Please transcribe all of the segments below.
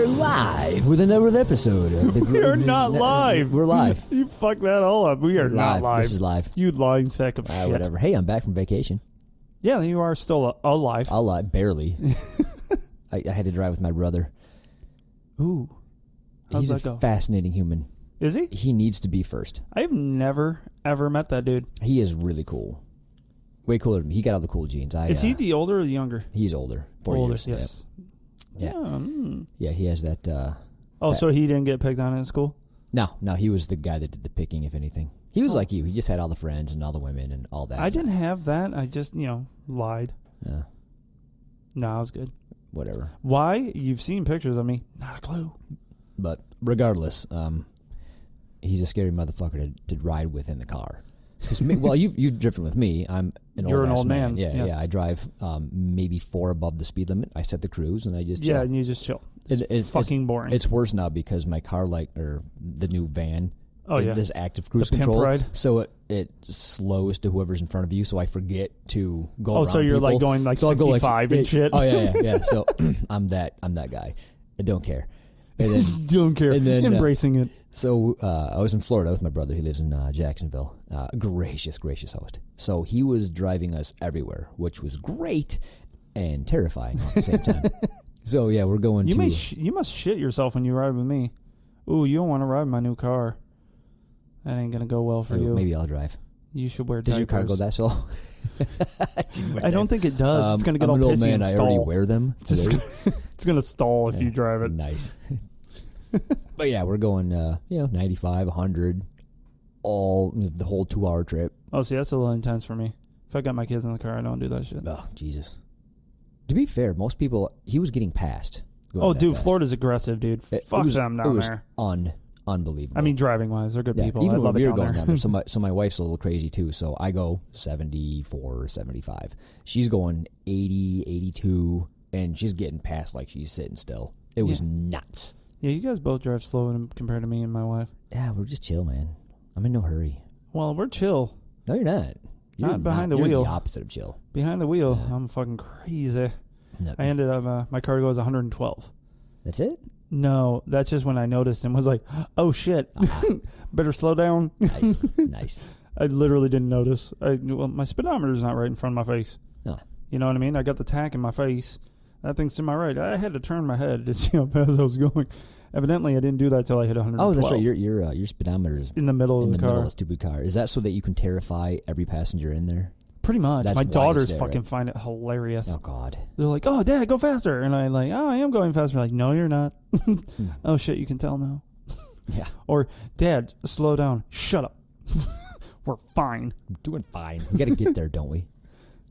live with another episode of the We are not live. We're live. You fucked that all up. We are not live. This is live. You lying sack of shit. Whatever. Hey, I'm back from vacation. Yeah, you are still alive. Alive, barely. I had to drive with my brother. Ooh. How's He's that a go? fascinating human. Is he? He needs to be first. I've never, ever met that dude. He is really cool. Way cooler than me. He got all the cool genes. Is he the older or the younger? He's older. 4 older, years. yes. Yeah. Yeah, he has that... so he didn't get picked on in school? No, he was the guy that did the picking, if anything. He was like you. He just had all the friends and all the women and all that. I didn't have that. I just, lied. Yeah. No, I was good. Whatever. Why? You've seen pictures of me. Not a clue. But regardless, he's a scary motherfucker to ride with in the car. Well, you've driven with me. I'm You're an old man. Yeah, yes. yeah. I drive maybe 4 above the speed limit. I set the cruise and I just chill. Yeah, and you just chill. It's fucking boring. It's worse now because my car, or the new van, does active cruise the control. Pimp ride. So it slows to whoever's in front of you. So I forget to go. So you're people. like going like 65 and shit. Oh yeah. So I'm that guy. I don't care. And then, don't care. And then, embracing it. So I was in Florida with my brother. He lives in Jacksonville. Gracious host. So he was driving us everywhere, which was great and terrifying at the same time. So yeah, we're going you must shit yourself when you ride with me. Ooh, you don't want to ride in my new car. That ain't gonna go well for you. Maybe I'll drive. You should wear. Does your car go that slow? I don't think it does. It's gonna get all I'm an old pissy man. and I stall. already wear them. It's gonna stall if you drive it. Nice. But yeah, we're going 95, 100, the whole 2-hour trip. Oh, see, that's a little intense for me. If I got my kids in the car, I don't do that shit. Oh, Jesus. To be fair, most people, he was getting passed. Oh, dude, fast. Florida's aggressive, dude. Fuck them down there. Unbelievable. I mean, driving-wise, they're good people. Even when we were going down there. So my wife's a little crazy, too. So I go 74, 75. She's going 80, 82, and she's getting past like she's sitting still. It was nuts. Yeah, you guys both drive slow compared to me and my wife. Yeah, we're just chill, man. I'm in no hurry. Well, we're chill. No, you're not. Not behind the wheel. You're the opposite of chill. Behind the wheel, I'm fucking crazy. No. I ended up, my car goes 112. That's it? No, that's just when I noticed and was like, oh shit, better slow down. Nice. I literally didn't notice. My speedometer's not right in front of my face. No. You know what I mean? I got the tack in my face. That thing's to my right. I had to turn my head to see how fast I was going. Evidently, I didn't do that till I hit 112. Oh, that's right. Your speedometer is in the middle of the car. Middle of the stupid car. Is that so that you can terrify every passenger in there? Pretty much. That's my daughters there, fucking right? find it hilarious. Oh, God. They're like, oh, Dad, go faster. And I'm like, oh, I am going faster. Like, no, you're not. Oh, shit, you can tell now. Yeah. Or, Dad, slow down. Shut up. We're fine. We're doing fine. We got to get there, don't we?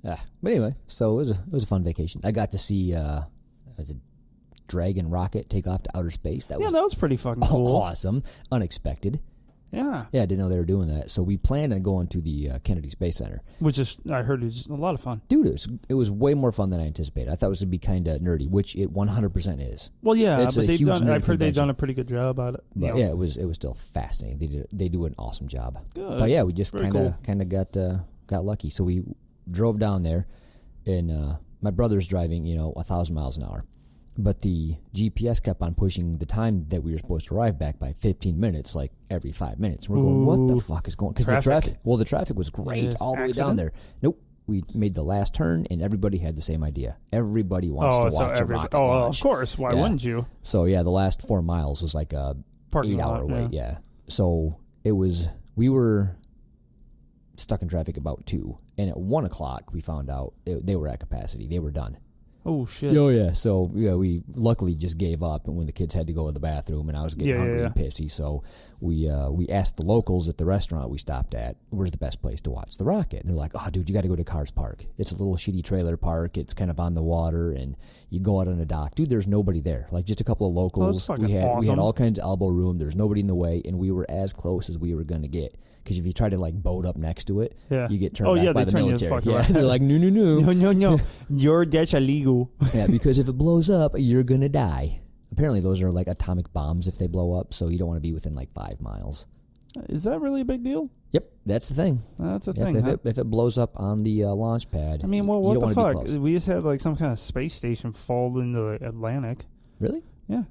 But anyway, so it was a fun vacation. I got to see a Dragon rocket take off to outer space. That was pretty fucking cool. Awesome. Unexpected. Yeah. Yeah, I didn't know they were doing that. So we planned on going to the Kennedy Space Center. Which is, I heard it's a lot of fun. Dude, it was way more fun than I anticipated. I thought it was going to be kind of nerdy, which it 100% is. Well, yeah, it's but I've heard they've convention. done a pretty good job at it. But yeah, it was still fascinating. They do an awesome job. Good. But yeah, we just kind of got lucky. So we drove down there, and my brother's driving 1,000 miles an hour. But the GPS kept on pushing the time that we were supposed to arrive back by 15 minutes, like every 5 minutes. We're going, what the fuck is going on? Because the traffic was great all the way down there. Nope. We made the last turn, and everybody had the same idea. Everybody wants to watch a rocket launch. Of course. Why wouldn't you? So, yeah, the last 4 miles was like a 8-hour wait. Yeah. So, we were stuck in traffic about 2. And at 1 o'clock, we found out they were at capacity. They were done. Oh, shit. Oh, yeah. So, yeah, we luckily just gave up when the kids had to go to the bathroom, and I was getting hungry and pissy. So we asked the locals at the restaurant we stopped at, where's the best place to watch the rocket? And they're like, oh, dude, you got to go to Cars Park. It's a little shitty trailer park. It's kind of on the water, and you go out on a dock. Dude, there's nobody there. Like, just a couple of locals. We had all kinds of elbow room. There's nobody in the way, and we were as close as we were going to get. Because if you try to, boat up next to it, you get turned back by the military. They're like, no. No. That's illegal. Yeah, because if it blows up, you're going to die. Apparently, those are like atomic bombs if they blow up, so you don't want to be within 5 miles. Is that really a big deal? Yep, that's the thing. That's a thing. If it blows up on the launch pad, I mean, well, what the fuck? We just had some kind of space station fall into the Atlantic. Really? Yeah.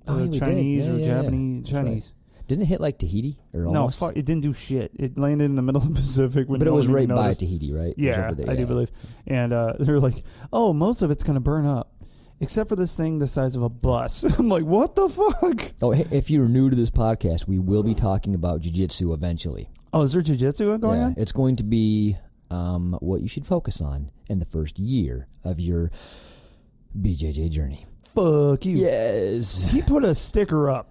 Oh, yeah, we did. Chinese Yeah, or yeah, Japanese. yeah. Chinese. Didn't it hit like Tahiti or almost? No, it didn't do shit. It landed in the middle of the Pacific. When but no it was one right even by noticed. Tahiti, right? Yeah, I do believe. And they're like, oh, most of it's going to burn up, except for this thing the size of a bus. I'm like, what the fuck? Oh, hey, if you're new to this podcast, we will be talking about jiu-jitsu eventually. Oh, is there jiu-jitsu going on? It's going to be what you should focus on in the first year of your BJJ journey. Fuck you. Yes. He put a sticker up.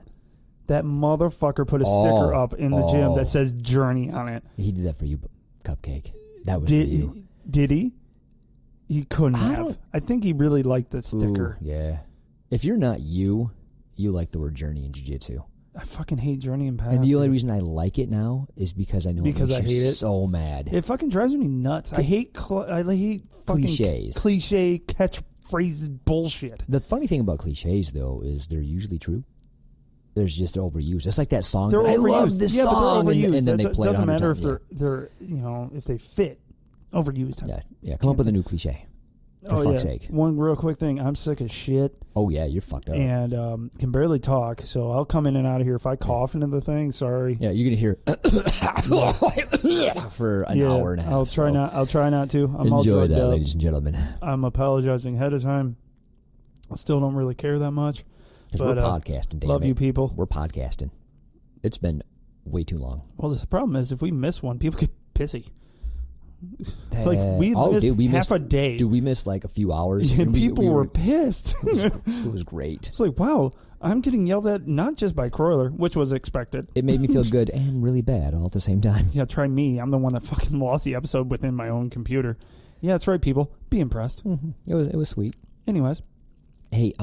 That motherfucker put a sticker up in the gym that says Journey on it. He did that for you, Cupcake. That was for you. Did he? He couldn't have. I think he really liked the sticker. Ooh, yeah. If you're not you like the word journey in jiu-jitsu. I fucking hate Journey and Path. And the only reason I like it now is because I know I hate it so mad. It fucking drives me nuts. I hate fucking cliches. Cliche catchphrases bullshit. The funny thing about cliches, though, is they're usually true. There's just overused. It's like that song. They're I overused. love this song, but they're overused. and then they play it. Doesn't matter if times. they're if they fit. Overused. Yeah. Come up with a new cliche. For fuck's sake. One real quick thing. I'm sick as shit. Oh yeah, you're fucked up. And can barely talk, so I'll come in and out of here. If I cough into the thing, sorry. Yeah, you're gonna hear for an hour and a half. I'll try not to. I'm enjoy that, ladies and gentlemen. I'm apologizing ahead of time. I still don't really care that much. Because we're podcasting, damn love it. you people. We're podcasting. It's been way too long. Well, the problem is if we miss one, people get pissy. We missed half a day. Dude, we missed like a few hours. And people were pissed. It was great. It's like, wow, I'm getting yelled at not just by Kroyler, which was expected. It made me feel good and really bad all at the same time. Yeah, try me. I'm the one that fucking lost the episode within my own computer. Yeah, that's right, people. Be impressed. Mm-hmm. It was sweet. Anyways. Hey,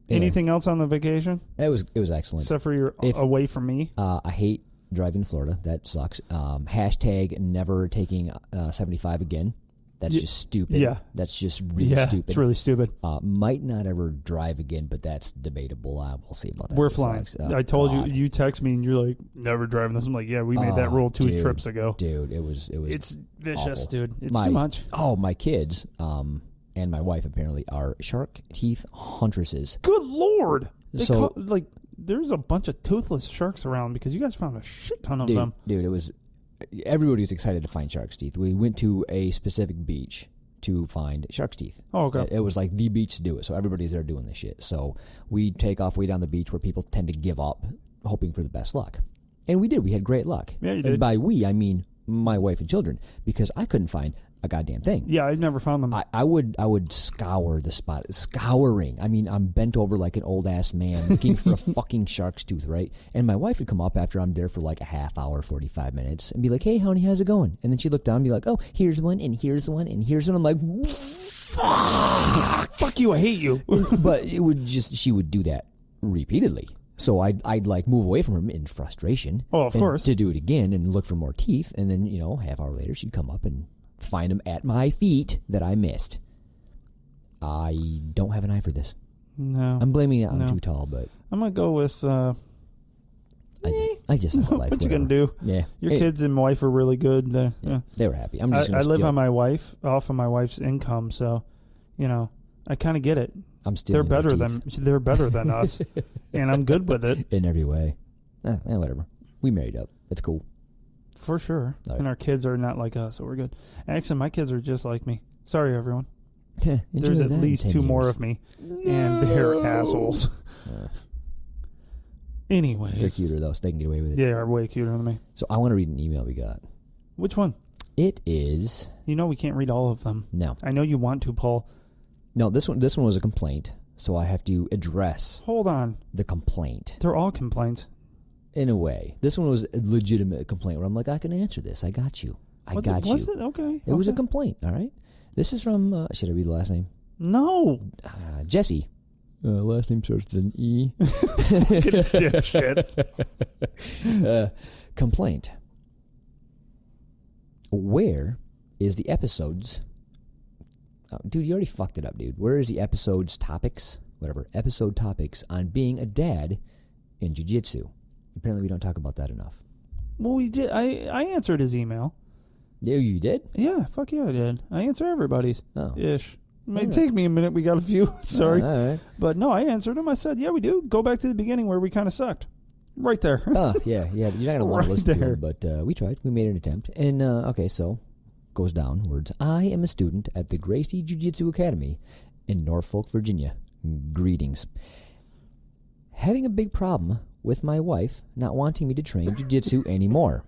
anything else on the vacation? It was excellent. Except for you're away from me. I hate driving to Florida. That sucks. Hashtag never taking 75 again. That's just stupid. Yeah. That's just really stupid. It's really stupid. Might not ever drive again, but that's debatable. We'll see about that. We're flying. I told you text me and you're like, never driving this. I'm like, yeah, we made that rule two trips ago. Dude, it was It's vicious, awful. dude. It's too much. Oh, my kids, and my wife apparently are shark teeth huntresses. Good Lord. There's a bunch of toothless sharks around because you guys found a shit ton of them. Dude, it was... Everybody was excited to find shark's teeth. We went to a specific beach to find shark's teeth. Oh, okay. It was like the beach to do it, so everybody's there doing this shit. So we take off way down the beach where people tend to give up, hoping for the best luck. And we did. We had great luck. Yeah, you did. And by we, I mean my wife and children, because I couldn't find a goddamn thing. Yeah, I've never found them. I would scour the spot. Scouring. I mean, I'm bent over like an old ass man looking for a fucking shark's tooth, right? And my wife would come up after I'm there for like a half hour, 45 minutes, and be like, "Hey, honey, how's it going?" And then she'd look down and be like, "Oh, here's one, and here's one, and here's one." I'm like, fuck you, I hate you. But she would do that repeatedly. So I'd like move away from her in frustration. Oh, of course. To do it again and look for more teeth, and then half hour later she'd come up and find them at my feet that I missed. I don't have an eye for this. No. I'm blaming it on too tall, but I'm going to go with... I just have a life. What you going to do? Yeah. Your kids and wife are really good. They were happy. I live on off of my wife's income, so, I kind of get it. I'm still. They're better than us, and I'm good with it. In every way. Whatever. We married up. It's cool. For sure. Right. And our kids are not like us, so we're good. Actually, my kids are just like me. Sorry, everyone. There's at least 2 more of me, and they're assholes. Anyways. They're cuter, though, so they can get away with it. They are way cuter than me. So I want to read an email we got. Which one? It is... we can't read all of them. No. I know you want to, Paul. No, this one was a complaint, so I have to address... Hold on. ...the complaint. They're all complaints. In a way. This one was a legitimate complaint where I'm like, I can answer this. I got you. Was it? Okay. It was a complaint, all right? This is from... should I read the last name? No. Jesse. Last name starts with an E. Dipshit. Complaint. Where is the episodes... dude, you already fucked it up, dude. Where is the episode's topics? Whatever. Episode topics on being a dad in jiu-jitsu. Apparently we don't talk about that enough. Well, we did. I answered his email. Yeah, you did? Yeah, fuck yeah, I did. I answer everybody's. Oh. Ish. It may take me a minute. We got a few. Sorry. All right. But no, I answered him. I said, yeah, we do. Go back to the beginning where we kind of sucked. Right there. Oh, yeah. You're not going to want to listen to him, but we tried. We made an attempt. And, okay, so goes downwards. I am a student at the Gracie Jiu Jitsu Academy in Norfolk, Virginia. Greetings. Having a big problem with my wife not wanting me to train Jiu Jitsu anymore.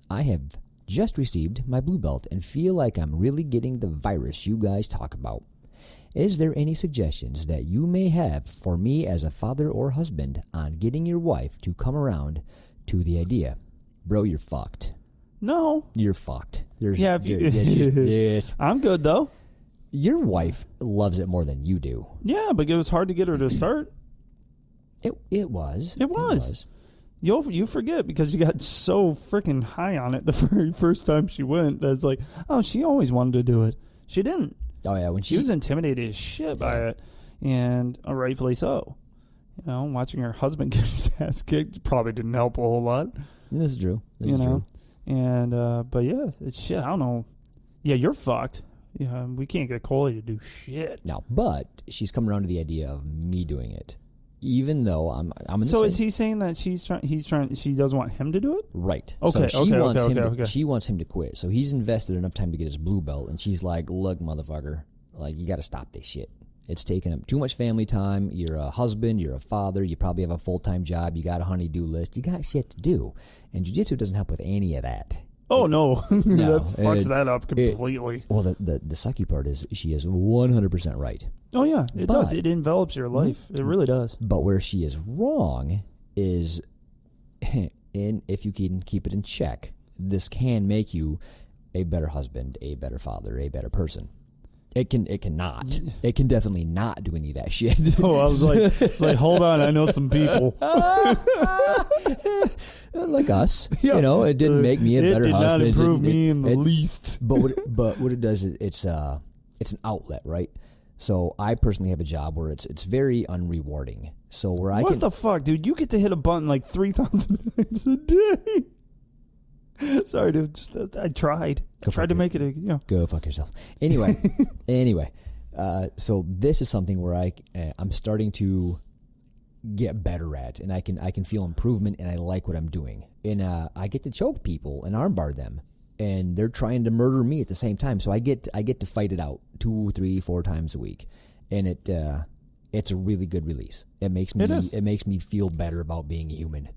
I have just received my blue belt and feel like I'm really getting the virus you guys talk about. Is there any suggestions that you may have for me as a father or husband on getting your wife to come around to the idea? Bro, you're fucked. No. You're fucked. I'm good, though. Your wife loves it more than you do. Yeah, but it was hard to get her to start. It was. You forget because you got so freaking high on it the very first time she went. That's like, oh, she always wanted to do it. She didn't. Oh, yeah. When she was intimidated as shit by it, and rightfully so. You know, watching her husband get his ass kicked probably didn't help a whole lot. This is true. This is true. And, but yeah, it's shit. I don't know. Yeah, you're fucked. Yeah, we can't get Coley to do shit. No, but she's come around to the idea of me doing it. Even though I'm in the So same. Is he saying that she doesn't want him to do it? Right. Okay, so she wants him to quit. So he's invested enough time to get his blue belt, and she's like, look, motherfucker, like, you got to stop this shit. It's taking up too much family time. You're a husband. You're a father. You probably have a full-time job. You got a honey-do list. You got shit to do. And jiu-jitsu doesn't help with any of that. Oh, no. That fucks that up completely. Well, the sucky part is she is 100% right. Oh, yeah. It does. It envelops your life. It really does. But where she is wrong is, if you can keep it in check, this can make you a better husband, a better father, a better person. It cannot. It can definitely not do any of that shit. Oh, I was like, hold on, I know some people. Like us. Yeah. You know, it didn't make me a better husband. It did not improve me in the least. But what it does is it's an outlet, right? So I personally have a job where it's very unrewarding. So what the fuck, dude? You get to hit a button like 3,000 times a day. Sorry, dude. I tried. To make it Go fuck yourself. Anyway, so this is something where I'm starting to get better at, and I can feel improvement, and I like what I'm doing. And I get to choke people and armbar them, and they're trying to murder me at the same time. So I get to fight it out 2, 3, 4 times a week, and it's a really good release. It makes me feel better about being human.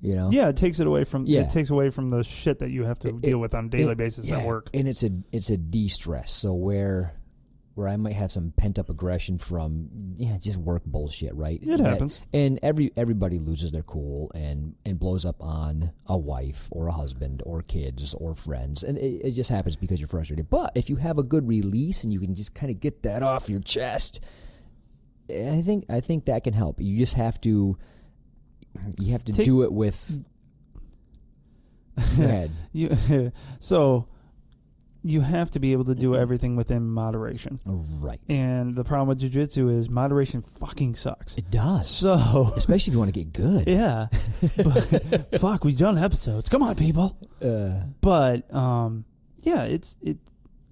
You know? Yeah, it takes away from the shit that you have to deal with on a daily basis at work. And it's a de-stress. So where I might have some pent up aggression from just work bullshit, right? It happens. And everybody loses their cool and blows up on a wife or a husband or kids or friends, and it just happens because you're frustrated. But if you have a good release and you can just kind of get that off your chest, I think that can help. You just have to. You have to do it with. Go ahead. So you have to be able to do everything within moderation. Right. And the problem with jiu-jitsu is moderation fucking sucks. It does. So especially if you want to get good. Yeah. But, fuck, we've done episodes. Come on, people. But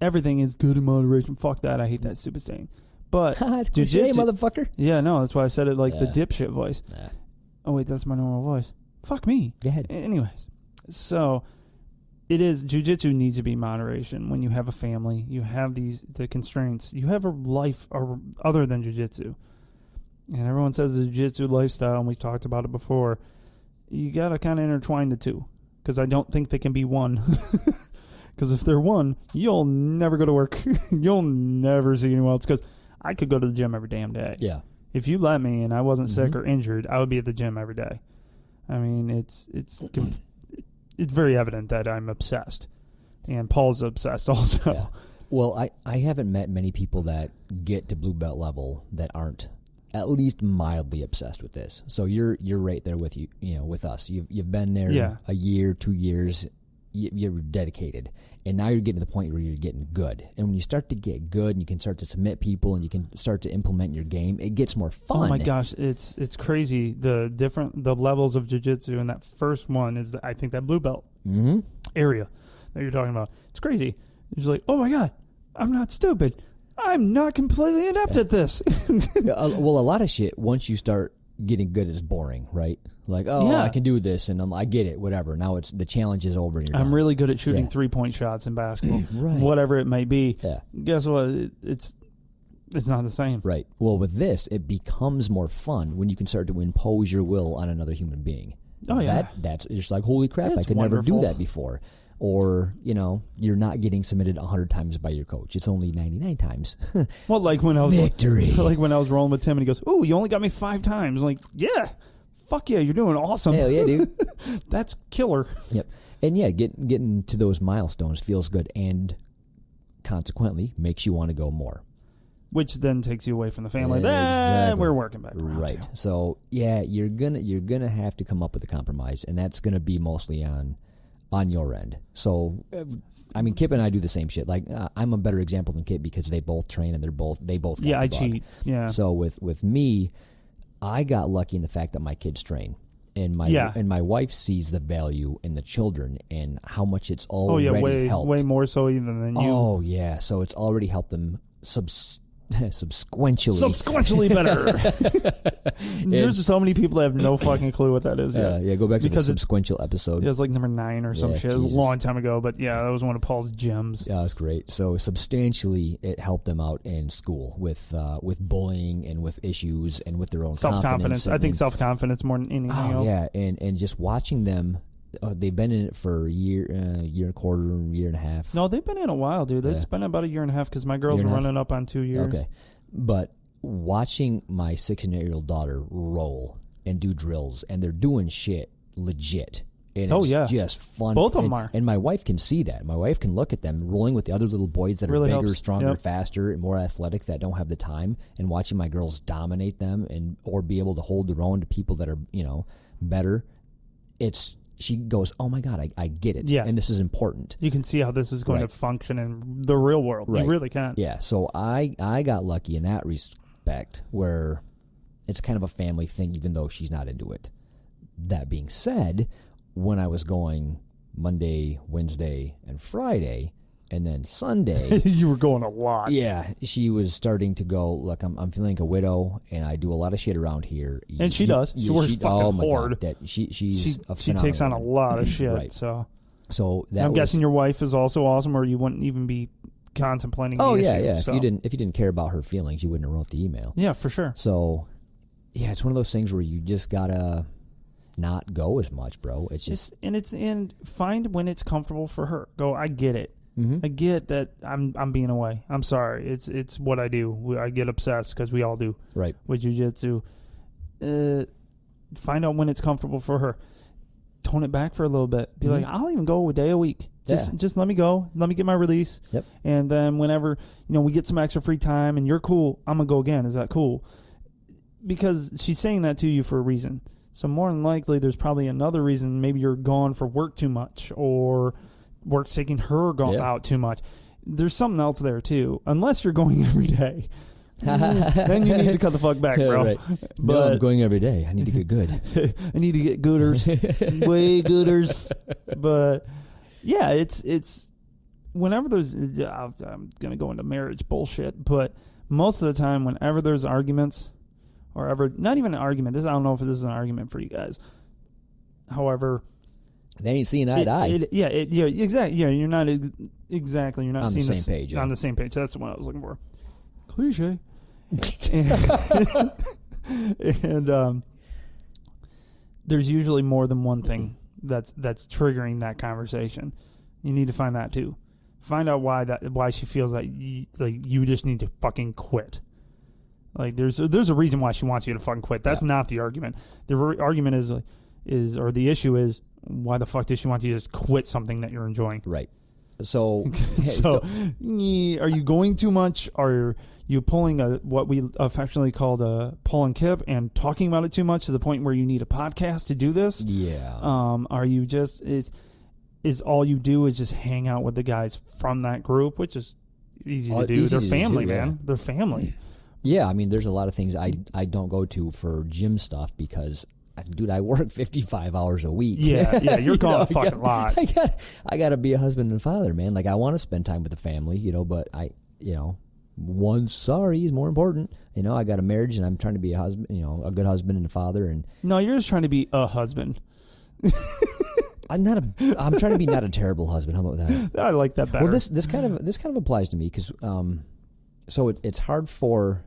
everything is good in moderation. Fuck that. I hate that stupid saying. But jiu-jitsu, motherfucker. Yeah, no, that's why I said it like the dipshit voice. Nah. Oh, wait, that's my normal voice. Fuck me. Go ahead. Anyways, so it is, jiu-jitsu needs to be moderation. When you have a family, you have the constraints. You have a life other than jiu-jitsu. And everyone says the jiu-jitsu lifestyle, and we've talked about it before. You got to kind of intertwine the two, because I don't think they can be one. Because if they're one, you'll never go to work. You'll never see anyone else, because I could go to the gym every damn day. Yeah. If you let me and I wasn't sick or injured, I would be at the gym every day. I mean, it's very evident that I'm obsessed, and Paul's obsessed also. Yeah. Well, I haven't met many people that get to blue belt level that aren't at least mildly obsessed with this. So you're right there with with us. You've been there a year, 2 years. You're dedicated, and now you're getting to the point where you're getting good. And when you start to get good, and you can start to submit people, and you can start to implement your game, it gets more fun. Oh my gosh, it's crazy the levels of jiu-jitsu, and that first one is I think that blue belt area that you're talking about. It's crazy. It's like, oh my god, I'm not stupid. I'm not completely inept at this. Well, a lot of shit, once you start getting good, is boring, right? Like, I can do this, and I get it, whatever. Now it's the challenge is over. And you're done. really good at shooting 3-point shots in basketball, right. Whatever it may be. Yeah. Guess what? It's not the same. Right. Well, with this, it becomes more fun when you can start to impose your will on another human being. Oh, yeah. That's just like, holy crap, I could never do that before. Or, you're not getting submitted 100 times by your coach. It's only 99 times. Well, like when I was Victory. Like when I was rolling with Tim and he goes, "Ooh, you only got me 5 times." I'm like, yeah, fuck yeah, you're doing awesome. Hell yeah, dude. That's killer. Yep. And yeah, getting to those milestones feels good and consequently makes you want to go more. Which then takes you away from the family. Exactly. Then we're working back around. Right. So yeah, you're gonna have to come up with a compromise, and that's gonna be mostly on your end. So, I mean, Kip and I do the same shit. Like, I'm a better example than Kip because they both train and they both got I the bug. cheat. Yeah. So with me, I got lucky in the fact that my kids train, and my wife sees the value in the children and how much it's already helped. Way more so even than you. Oh yeah, so it's already helped them subsequently better. There's so many people that have no fucking clue what that is. Yeah, go back to the subsequential episode. It was like number 9 or some shit. Jesus. It was a long time ago, but yeah, that was one of Paul's gems. Yeah, that's great. So substantially, it helped them out in school with bullying and with issues and with their own self-confidence. I think self-confidence more than anything else. Yeah, and just watching them. They've been in it for a year and a quarter, year and a half. No, they've been in a while, dude. It's been about a year and a half because my girls are running up on 2 years. Okay. But watching my 6-year-old daughter roll and do drills, and they're doing shit legit. And it's just fun. Both of them are. And my wife can see that. My wife can look at them rolling with the other little boys that are bigger, helps. Stronger, faster, and more athletic that don't have the time, and watching my girls dominate them or be able to hold their own to people that are, better. She goes, oh, my God, I get it. Yeah. And this is important. You can see how this is going to function in the real world. Right. You really can. Yeah. So I got lucky in that respect where it's kind of a family thing, even though she's not into it. That being said, when I was going Monday, Wednesday, and Friday, and then Sunday. You were going a lot. Yeah. She was starting to go, look, I'm feeling like a widow, and I do a lot of shit around here. And she does. She works fucking hard. She takes on a lot of shit. Right. So that I'm guessing your wife is also awesome, or you wouldn't even be contemplating the issue. Yeah. So. If you didn't care about her feelings, you wouldn't have wrote the email. Yeah, for sure. So, yeah, it's one of those things where you just gotta not go as much, bro. It's just and find when it's comfortable for her. Go, I get it. Mm-hmm. I get that I'm being away. I'm sorry. It's what I do. I get obsessed because we all do. Right. With jiu-jitsu. Find out when it's comfortable for her. Tone it back for a little bit. Be like, I'll even go a day a week. Just let me go. Let me get my release. Yep. And then whenever we get some extra free time and you're cool, I'm gonna go again. Is that cool? Because she's saying that to you for a reason. So more than likely, there's probably another reason. Maybe you're gone for work too much, or work's taking her out too much. There's something else there too. Unless you're going every day, then you need to cut the fuck back, bro. Right. But I'm going every day. I need to get good. I need to get gooders, way gooders. But yeah, it's whenever there's. I'm gonna go into marriage bullshit, but most of the time, whenever there's arguments, or ever not even an argument. I don't know if this is an argument for you guys. However. They ain't seeing eye to eye. Exactly. Yeah, you're not exactly. You're not on seeing the same page. On the same page. That's the one I was looking for. Cliche. and there's usually more than one thing that's triggering that conversation. You need to find that too. Find out why she feels that you just need to fucking quit. Like there's a reason why she wants you to fucking quit. That's not the argument. The argument is or the issue is, why the fuck does she want you to just quit something that you're enjoying? Right. So, are you going too much? Are you pulling what we affectionately called a pull and Kip and talking about it too much to the point where you need a podcast to do this? Yeah. Are you just is all you do is just hang out with the guys from that group, which is easy to do. They're family, man. They're family. Yeah, I mean, there's a lot of things I don't go to for gym stuff because, dude, I work 55 hours a week. Yeah, you're gone a fucking lot. I got to be a husband and father, man. Like, I want to spend time with the family, but sorry is more important. You know, I got a marriage and I'm trying to be a husband, you know, a good husband and a father. And no, you're just trying to be a husband. I'm trying to be not a terrible husband. How about that? I like that better. Well, this kind of applies to me because so it's hard for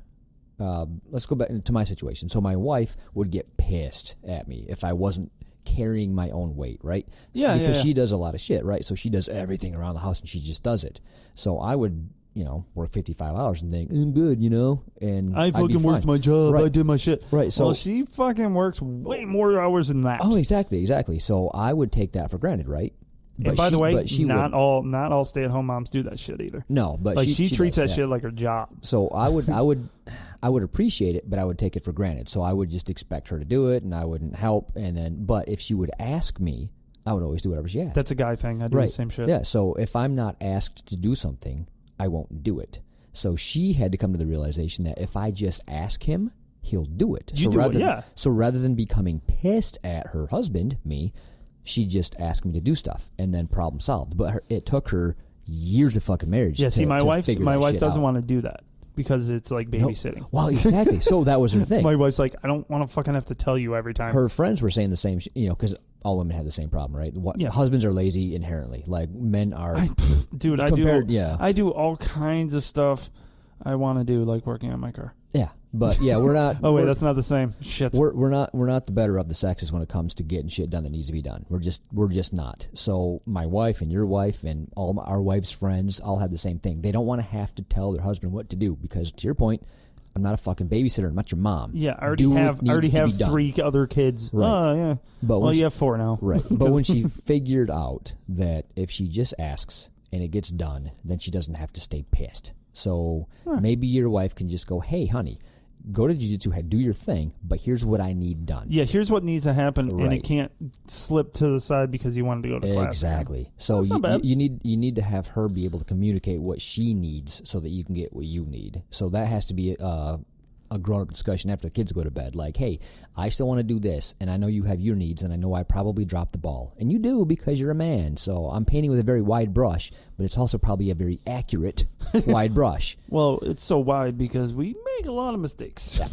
let's go back to my situation. So my wife would get pissed at me if I wasn't carrying my own weight, right? Because she does a lot of shit, right? So she does everything around the house and she just does it. So I would, you know, work 55 hours and think, I'm good, you know, and I fucking worked my job. Right. I did my shit. Right. So well, she fucking works way more hours than that. Oh, exactly. So I would take that for granted, right? But and by the way, not all stay-at-home moms do that shit either. No, but like she treats that shit like her job. So I would appreciate it, but I would take it for granted. So I would just expect her to do it, and I wouldn't help. And then, but if she would ask me, I would always do whatever she asked. That's a guy thing. I do the same shit. Yeah. So if I'm not asked to do something, I won't do it. So she had to come to the realization that if I just ask him, he'll do it. So rather than becoming pissed at her husband, me, she just asked me to do stuff and then problem solved. But it took her years of fucking marriage. Yeah, my wife doesn't want to do that because it's like babysitting. No. Well, exactly. So that was her thing. My wife's like, I don't want to fucking have to tell you every time. Her friends were saying the same, you know, because all women have the same problem, right? Husbands are lazy inherently. Like men are. I do all kinds of stuff I want to do, like working on my car. Yeah, but we're not. Oh wait, that's not the same. Shit. We're not the better of the sexes when it comes to getting shit done that needs to be done. We're just not. So my wife and your wife and all our wives' friends all have the same thing. They don't want to have to tell their husband what to do because, to your point, I'm not a fucking babysitter. I'm not your mom. Yeah, I already have 3 other kids. Right. Oh yeah. But you have 4 now. Right. But when she figured out that if she just asks and it gets done, then she doesn't have to stay pissed. So maybe your wife can just go, hey, honey, go to Jiu Jitsu, do your thing, but here's what I need done. Yeah, here's what needs to happen, and it can't slip to the side because you wanted to go to class. Exactly. So you need to have her be able to communicate what she needs so that you can get what you need. So that has to be a grown-up discussion after the kids go to bed. Like, hey, I still want to do this, and I know you have your needs, and I know I probably dropped the ball. And you do because you're a man. So I'm painting with a very wide brush, but it's also probably a very accurate wide brush. Well, it's so wide because we make a lot of mistakes. Yeah.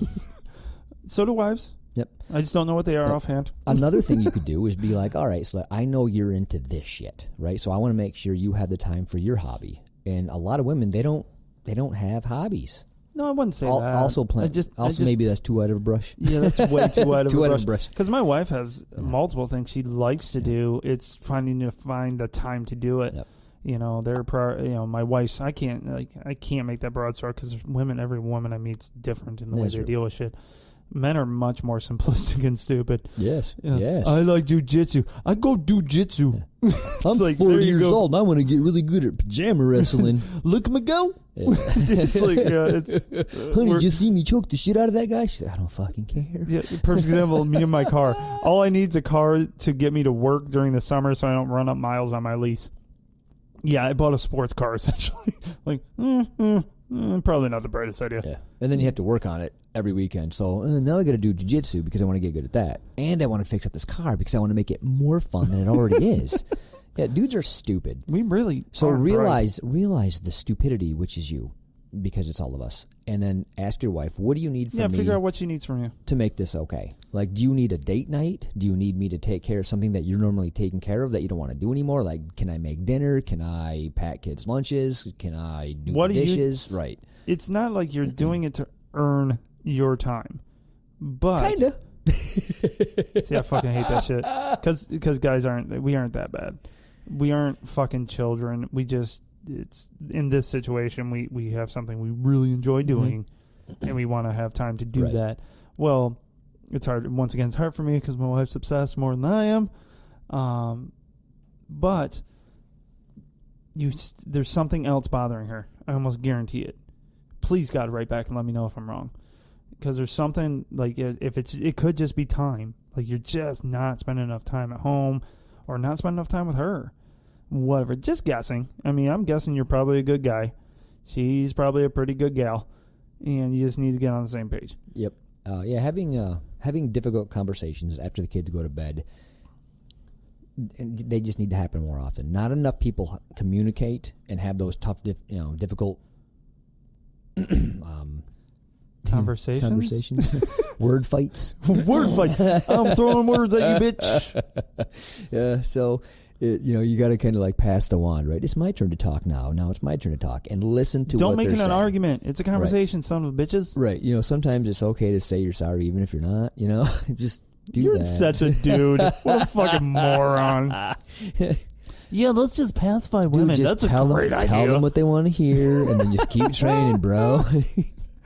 So do wives. Yep. I just don't know what they are offhand. Another thing you could do is be like, all right, so I know you're into this shit, right? So I want to make sure you have the time for your hobby. And a lot of women, they don't have hobbies. No, I wouldn't say that. Also, maybe that's too wide of a brush. Yeah, that's way too wide of a brush. Because my wife has multiple things she likes to do. It's find the time to do it. Yep. You know, my wife's. I can't make that broad stroke because every woman I meet's different in the way they deal with shit. Men are much more simplistic and stupid. Yes. Yeah. Yes. I like jujitsu. I go do jitsu. Yeah. I'm like, 40 years old. And I want to get really good at pajama wrestling. Look at me go. Yeah. It's like, honey, did you see me choke the shit out of that guy? She said, I don't fucking care. Yeah, perfect example, me and my car. All I need is a car to get me to work during the summer so I don't run up miles on my lease. Yeah, I bought a sports car, essentially. Like, probably not the brightest idea. Yeah. And then you have to work on it every weekend. So now I got to do jiu-jitsu because I want to get good at that. And I want to fix up this car because I want to make it more fun than it already is. Yeah, dudes are stupid. We really realize the stupidity, which is you, because it's all of us. And then ask your wife, what do you need from me? Yeah, figure out what she needs from you. To make this okay. Like, do you need a date night? Do you need me to take care of something that you're normally taking care of that you don't want to do anymore? Like, can I make dinner? Can I pack kids' lunches? Can I do the dishes? Right. It's not like you're doing it to earn your time. But... Kind of. See, I fucking hate that shit. Because guys aren't that bad. We aren't fucking children. It's in this situation, we have something we really enjoy doing, and we want to have time to do that. Well, it's hard. Once again, it's hard for me because my wife's obsessed more than I am. But there's something else bothering her. I almost guarantee it. Please, God, write back and let me know if I'm wrong. Because there's something, like, it could just be time. Like, you're just not spending enough time at home or not spending enough time with her. Whatever. Just guessing. I mean, I'm guessing you're probably a good guy. She's probably a pretty good gal. And you just need to get on the same page. Yep. Having difficult conversations after the kids go to bed, they just need to happen more often. Not enough people communicate and have those tough, difficult Conversations? Word fights. Word fights. I'm throwing words at you, bitch. Yeah, so, you got to kind of like pass the wand, right? It's my turn to talk now. Now it's my turn to talk. And listen to Don't what make they're it an saying. argument. It's a conversation, son of bitches. Right. Sometimes it's okay to say you're sorry even if you're not, Just do You're that. such a dude. What a fucking moron. Yeah, let's just pacify women. Dude, just That's a great idea. Tell them what they want to hear, and then just keep training, bro.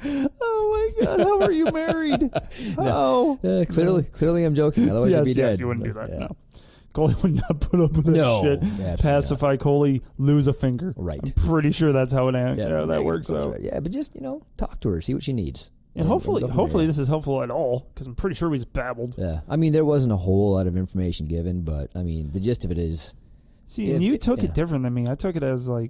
Oh my God! How are you married? How? Clearly, I'm joking. Otherwise, I'd be dead. Yes, you wouldn't do that. Yeah. No, Coley would not put up with that shit. Absolutely Pacify not. Coley, lose a finger. Right. I'm pretty sure that's how that works out. Right. Yeah, but just talk to her, see what she needs, and hopefully this is helpful at all, because I'm pretty sure we just babbled. Yeah, I mean, there wasn't a whole lot of information given, but I mean, the gist of it is. See, and you took it different than me. I took it as like,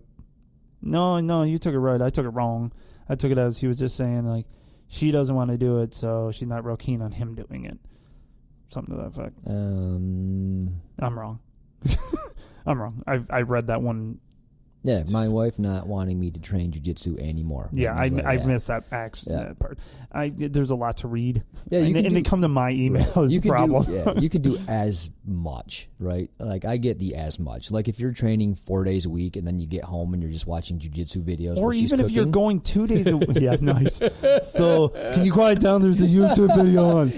no, you took it right. I took it wrong. I took it as he was just saying like, she doesn't want to do it, so she's not real keen on him doing it. Something to that effect. I'm wrong. I'm wrong. I read that one. Yeah, my wife not wanting me to train jiu-jitsu anymore. Yeah, I've missed that part. There's a lot to read. Yeah, they come to my email is the problem. You can do as much, right? Like, I get the as much. Like, if you're training 4 days a week and then you get home and you're just watching jiu-jitsu videos, or even if you're going 2 days a week. Yeah, nice. So, can you quiet down? There's the YouTube video on.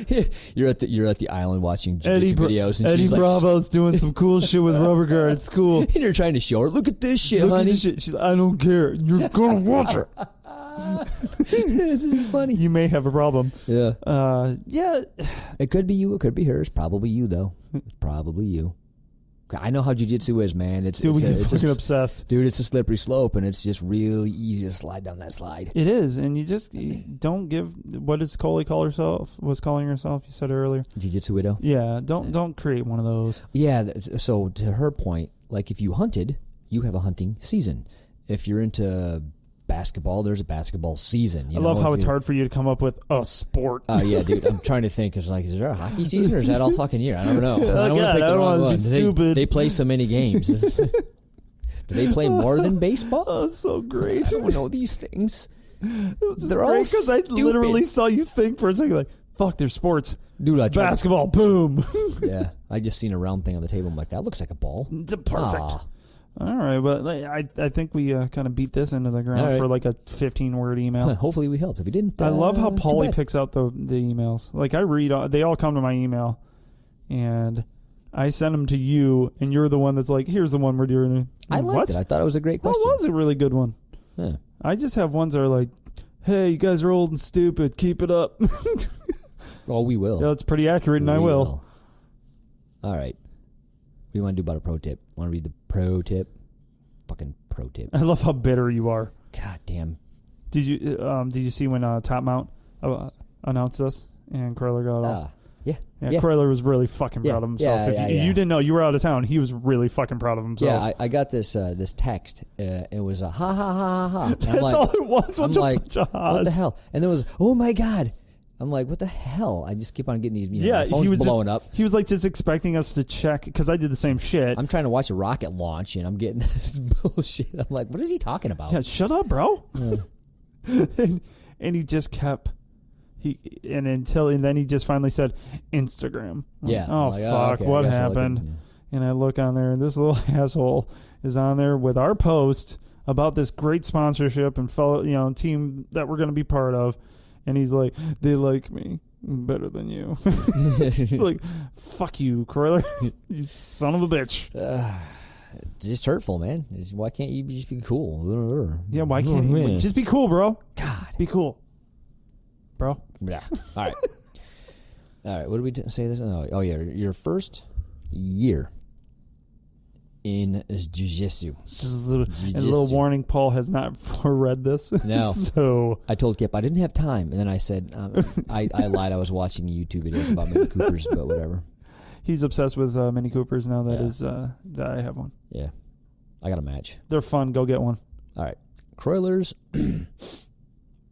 You're at the island watching jiu-jitsu videos, and Eddie she's Bravo's doing some cool shit with rubber guard. It's cool. And you're trying to show her, look at this shit, honey. She's like, I don't care. You're gonna watch it. This is funny. You may have a problem. Yeah. Yeah. It could be you. It could be her. It's probably you, though. It's probably you. I know how jiu-jitsu is, man. We get fucking obsessed. Dude, it's a slippery slope, and it's just really easy to slide down that slide. It is, and you don't give. What does Coley call herself? Was calling herself? You said earlier. Jiu-jitsu widow. Yeah. Don't create one of those. Yeah. So to her point, like if you hunted, you have a hunting season. If you're into basketball, there's a basketball season. I love how it's hard for you to come up with a sport. Yeah, dude. I'm trying to think. It's like, is there a hockey season or is that all fucking year? I don't know. I don't want to be stupid. They play so many games. Do they play more than baseball? Oh, it's so great. I don't know these things. They're all because I literally saw you think for a second, like, fuck, there's sports. Dude, basketball, boom. Yeah, I just seen a round thing on the table. I'm like, that looks like a ball. Perfect. All right, but I think we kind of beat this into the ground for like a 15-word email. Hopefully we helped. If we didn't, I love how Paulie picks out the emails. Like, I read, they all come to my email, and I send them to you, and you're the one that's like, here's the one we're doing. I liked it. I thought it was a great question. Well, it was a really good one. Yeah. I just have ones that are like, hey, you guys are old and stupid. Keep it up. Well, we will. Yeah, it's pretty accurate, and I will. All right. What do you want to do about a pro tip? Want to read the pro tip? Fucking pro tip. I love how bitter you are. God damn. Did you see when Top Mount announced this and Kroyler got off? Yeah. Kroyler was really fucking proud of himself. You didn't know, you were out of town. He was really fucking proud of himself. Yeah, I got this text. It was a ha ha ha ha ha. That's all it was. I'm like, what the hell? And there was, oh my God. I'm like, what the hell? I just keep on getting these, my phone's blowing up. He was like just expecting us to check, because I did the same shit. I'm trying to watch a rocket launch, and I'm getting this bullshit. I'm like, what is he talking about? Yeah, shut up, bro. Yeah. and he just kept, and then he just finally said, Instagram. Yeah. Oh, fuck, what happened? And I look on there, and this little asshole is on there with our post about this great sponsorship and fellow, team that we're going to be part of. And he's like, they like me better than you. Like, fuck you, Kroyler. You son of a bitch. Just hurtful, man. Why can't you just be cool? Yeah, why can't you? Just be cool, bro. God. Be cool. Bro. Yeah. All right. All right. What did we say this? Oh, yeah. Your first year in Jiu-Jitsu. And a little warning, Paul has not read this. No. So I told Kip I didn't have time, and then I said I lied. I was watching YouTube videos about Mini Coopers, but whatever. He's obsessed with Mini Coopers now. That I have one. Yeah, I got a match. They're fun. Go get one. All right, Kroyler's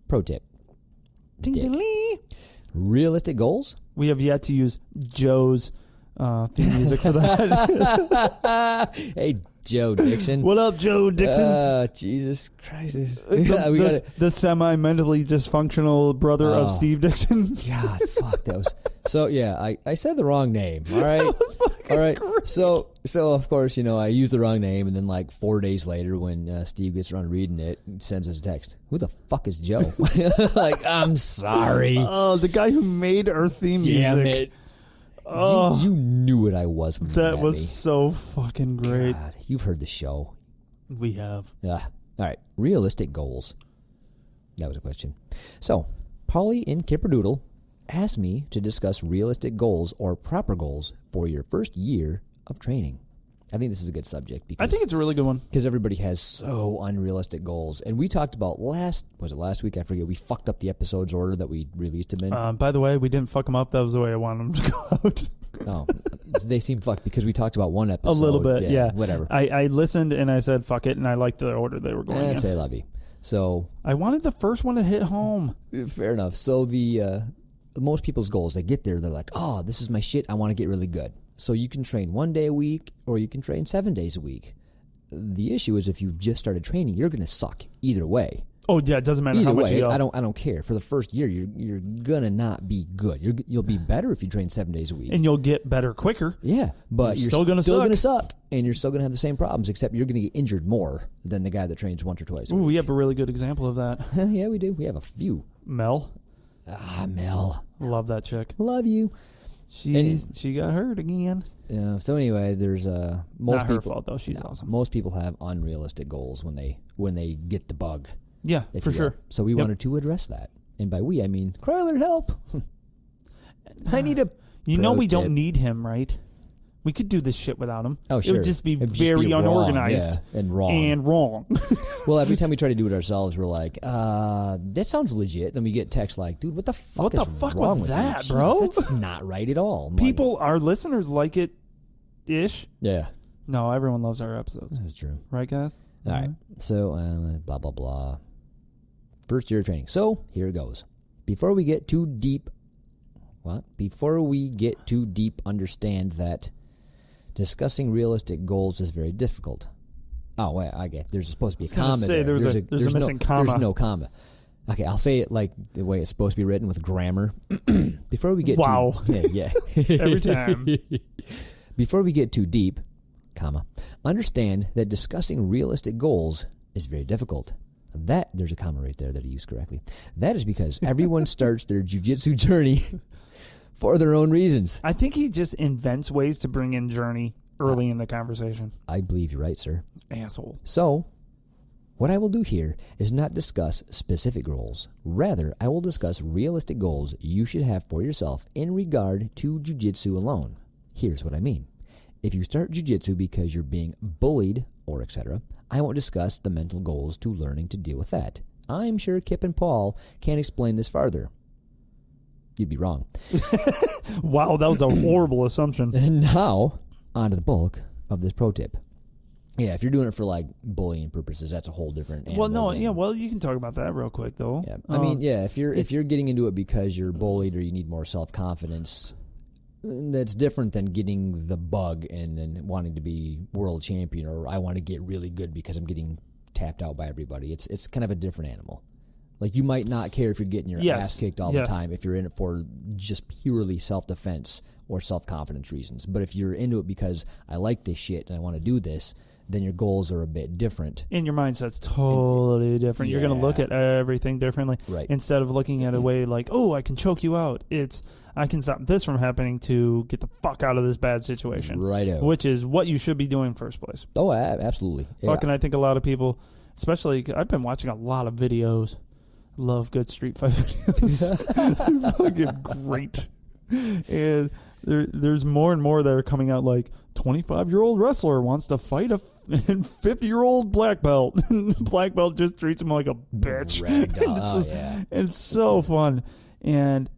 pro tip. Realistic goals. We have yet to use Joe's theme music for that. Hey, Joe Dixon. What up, Joe Dixon? Jesus Christ. The semi-mentally dysfunctional brother of Steve Dixon. God, fuck, that was... So, yeah, I said the wrong name, all right? That was fucking great. So, of course, I used the wrong name, and then, like, 4 days later, when Steve gets around reading it, he sends us a text. Who the fuck is Joe? Like, I'm sorry. Oh, the guy who made our theme Damn music. It. Oh, you knew what I was when you that met was me. so fucking great. God, you've heard the show. We have. Yeah. All right. Realistic goals. That was a question. So, Polly in Kipperdoodle asked me to discuss realistic goals or proper goals for your first year of training. I think this is a good subject because I think it's a really good one. Because everybody has so unrealistic goals. And we talked about last week? I forget. We fucked up the episode's order that we released them in. By the way, we didn't fuck them up. That was the way I wanted them to go out. Oh, they seem fucked because we talked about one episode. A little bit, yeah. Whatever. I listened and I said, fuck it, and I liked the order they were going in. Say love you. So I wanted the first one to hit home. Fair enough. So most people's goals, they get there, they're like, oh, this is my shit. I want to get really good. So you can train 1 day a week or you can train 7 days a week. The issue is if you've just started training, you're going to suck either way. Oh, yeah, it doesn't matter Either how much way, you go. I don't care. For the first year, you're going to not be good. You'll be better if you train 7 days a week. And you'll get better quicker. Yeah, but you're still going to suck. And you're still going to have the same problems, except you're going to get injured more than the guy that trains once or twice a week. We have a really good example of that. Yeah, we do. We have a few. Mel. Mel. Love that chick. Love you. She got hurt again. Yeah. So anyway, there's most not her people, fault though. She's awesome. Most people have unrealistic goals when they get the bug. Yeah, for sure. So we wanted to address that, and by we I mean Kroyler, help. I need a. We don't need him, right? We could do this shit without him. Oh, sure. It would just be very unorganized and wrong. Well, every time we try to do it ourselves, we're like, that sounds legit. Then we get texts like, dude, what the fuck wrong was with that, you? bro? Jesus, that's not right at all. Our listeners like it ish. Yeah. No, everyone loves our episodes. That's true. Right, guys? All right. So, blah, blah, blah. First year of training. So, here it goes. Before we get too deep, understand that discussing realistic goals is very difficult. Oh, wait, I get. There's supposed to be a comma there. There's a missing comma. There's no comma. Okay, I'll say it like the way it's supposed to be written with grammar. Before we get yeah. Every time. Before we get too deep, comma, understand that discussing realistic goals is very difficult. There's a comma right there that he used correctly. That is because everyone starts their jiu-jitsu journey for their own reasons. I think he just invents ways to bring in journey early in the conversation. I believe you're right, sir. Asshole. So, what I will do here is not discuss specific goals. Rather, I will discuss realistic goals you should have for yourself in regard to jiu-jitsu alone. Here's what I mean. If you start jiu-jitsu because you're being bullied or etc., I won't discuss the mental goals to learning to deal with that. I'm sure Kip and Paul can explain this farther. You'd be wrong. Wow, that was a horrible assumption. And now, on to the bulk of this pro tip. Yeah, if you're doing it for like bullying purposes, that's a whole different animal. You can talk about that real quick though. Yeah. I mean, if you're getting into it because you're bullied or you need more self-confidence, that's different than getting the bug and then wanting to be world champion, or I want to get really good because I'm getting tapped out by everybody. It's kind of a different animal. Like, you might not care if you're getting your ass kicked all the time if you're in it for just purely self-defense or self-confidence reasons. But if you're into it because I like this shit and I want to do this, then your goals are a bit different. And your mindset's totally different. You're going to look at everything differently. Right. Instead of looking at a way like, oh, I can choke you out. It's, I can stop this from happening to get the fuck out of this bad situation. Right. Which is what you should be doing in the first place. Oh, absolutely. Fucking, I think a lot of people, especially, I've been watching a lot of videos. Love good street fight videos. Fucking great. And there's more and more that are coming out like 25-year-old wrestler wants to fight a 50-year-old black belt. Black belt just treats him like a bitch. And it's so fun. And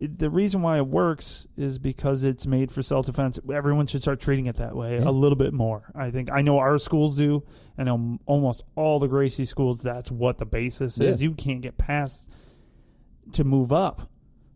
the reason why it works is because it's made for self-defense. Everyone should start treating it that way a little bit more. I know our schools do. I know almost all the Gracie schools, that's what the basis is. You can't get past to move up.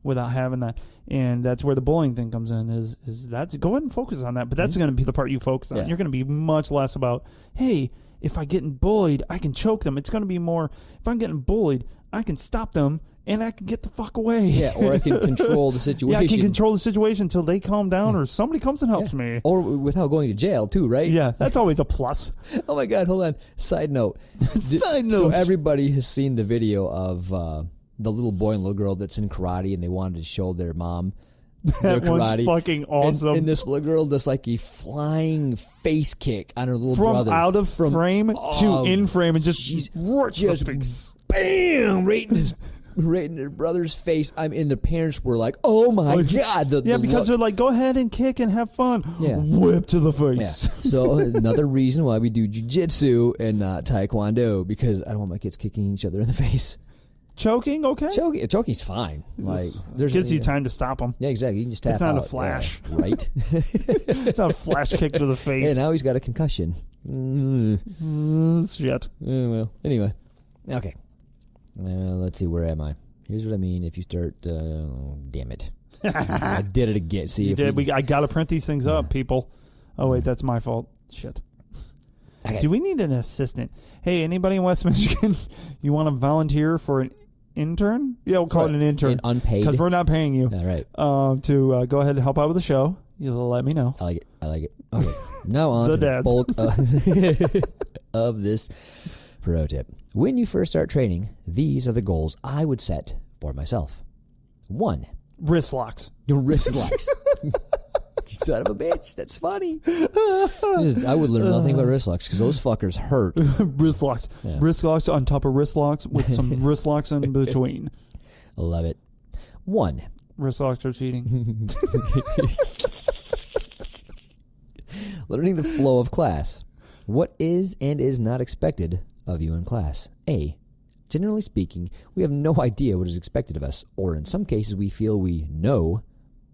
without having that. And that's where the bullying thing comes in, is that's, go ahead and focus on that. But that's going to be the part you focus on. Yeah. You're going to be much less about, hey, if I get bullied, I can choke them. It's going to be more, if I'm getting bullied, I can stop them and I can get the fuck away. Yeah, or I can control the situation. Yeah, I can control the situation until they calm down or somebody comes and helps me. Or without going to jail, too, right? Yeah, that's always a plus. Oh, my God, hold on. Side note. Side note. So everybody has seen the video of the little boy and little girl that's in karate, and they wanted to show their mom their That one's karate. fucking awesome. And this little girl does like a flying face kick on her little brother. From out of frame to in frame and just bam, right in her brother's face. And the parents were like, "Oh my God!" Because they're like, "Go ahead and kick and have fun." Yeah. Whip to the Yeah. face. So another reason why we do jiu-jitsu and not taekwondo, because I don't want my kids kicking each other in the face. Choking, okay. Choking's fine. Like Gives you time to stop them. Yeah, exactly. You can just tap out. It's not a flash. Yeah, right? It's not a flash kick to the face. Hey, now he's got a concussion. Shit. Well, anyway. Okay. Let's see, where am I? Here's what I mean if you start... damn it. I did it again. See, I got to print these things up, people. Oh, wait, that's my fault. Shit. Okay. Do we need an assistant? Hey, anybody in West Michigan, you want to volunteer for an intern? Yeah, we'll call it an intern. An unpaid. Because we're not paying you. All right. To go ahead and help out with the show. You'll let me know. I like it. Okay. Now on The to the dads. bulk of this pro tip. When you first start training, these are the goals I would set for myself. 1. Wrist locks. Your wrist locks. You son of a bitch. That's funny. I would learn nothing about wrist locks because those fuckers hurt. Wrist locks. Yeah. Wrist locks on top of wrist locks with some wrist locks in between. I love it. 1. Wrist locks are cheating. Learning the flow of class. What is and is not expected of you in class? A. Generally speaking, we have no idea what is expected of us, or in some cases we feel we know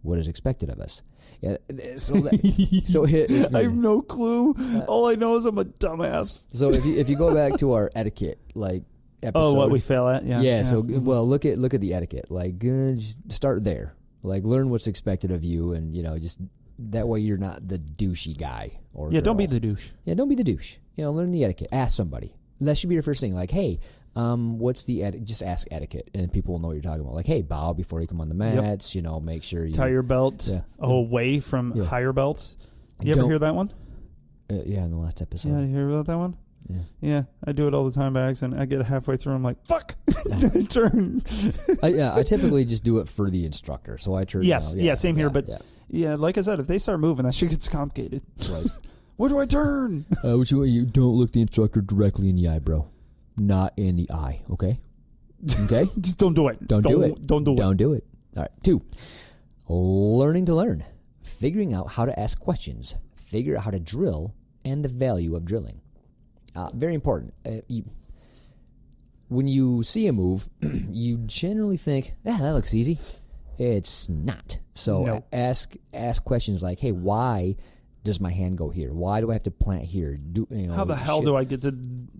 what is expected of us. Yeah, I have no clue. All I know is I'm a dumbass. So if you go back to our etiquette like episode, what we fail at, yeah. So well, look at the etiquette. Like just start there. Like learn what's expected of you, and just that way you're not the douchey guy or girl. Don't be the douche. Yeah, don't be the douche. Learn the etiquette. Ask somebody. That should be your first thing. Like, hey, what's the etiquette? Just ask etiquette, and people will know what you're talking about. Like, hey, bow before you come on the mats. Yep. Make sure you tie your belt away from higher belts. You ever hear that one? Yeah, in the last episode. Yeah, you hear about that one? Yeah, I do it all the time by accident. I get halfway through, I'm like, fuck, turn. I typically just do it for the instructor, so I turn. Yes, same here. But like I said, if they start moving, that shit gets complicated. Right. Where do I turn? You don't look the instructor directly in the eye, bro. Not in the eye, okay? Okay? Just don't do it. Don't do it. Don't do it. Don't do it. All right. 2, learning to learn. Figuring out how to ask questions. Figure out how to drill and the value of drilling. Very important. When you see a move, you generally think, that looks easy. It's not. So ask questions like, hey, why does my hand go here? Why do I have to plant here? How the hell do I get to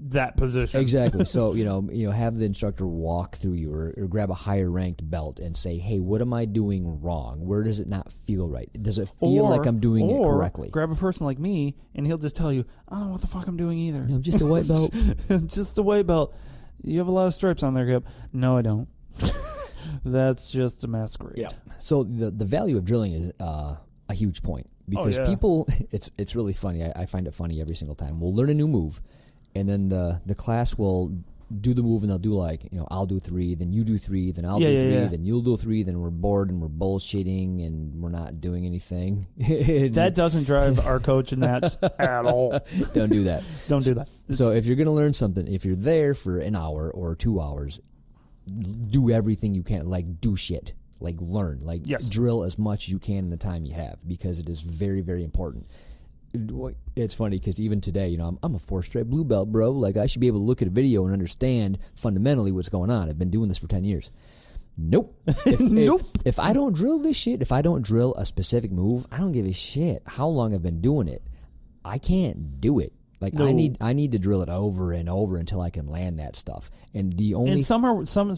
that position? Exactly. So, have the instructor walk through you or grab a higher ranked belt and say, hey, what am I doing wrong? Where does it not feel right? Does it feel like I'm doing it correctly? Grab a person like me and he'll just tell you, I don't know what the fuck I'm doing either. I'm just a white belt. I'm just a white belt. You have a lot of stripes on there, Gib. No, I don't. That's just a masquerade. Yeah. So the value of drilling is a huge point. Because people, it's really funny. I find it funny every single time. We'll learn a new move, and then the class will do the move, and they'll do I'll do 3, then you do 3, then I'll do 3, then you'll do 3, then we're bored and we're bullshitting and we're not doing anything. That doesn't drive our coach nuts at all. Don't do that. Don't do that. So if you're going to learn something, if you're there for an hour or 2 hours, do everything you can. Like, do shit. Like, learn. Like, drill as much as you can in the time you have, because it is very, very important. It's funny because even today, I'm a 4-stripe blue belt, bro. Like, I should be able to look at a video and understand fundamentally what's going on. I've been doing this for 10 years. Nope. If I don't drill this shit, if I don't drill a specific move, I don't give a shit how long I've been doing it. I can't do it. Like No. I need to drill it over and over until I can land that stuff. And the only And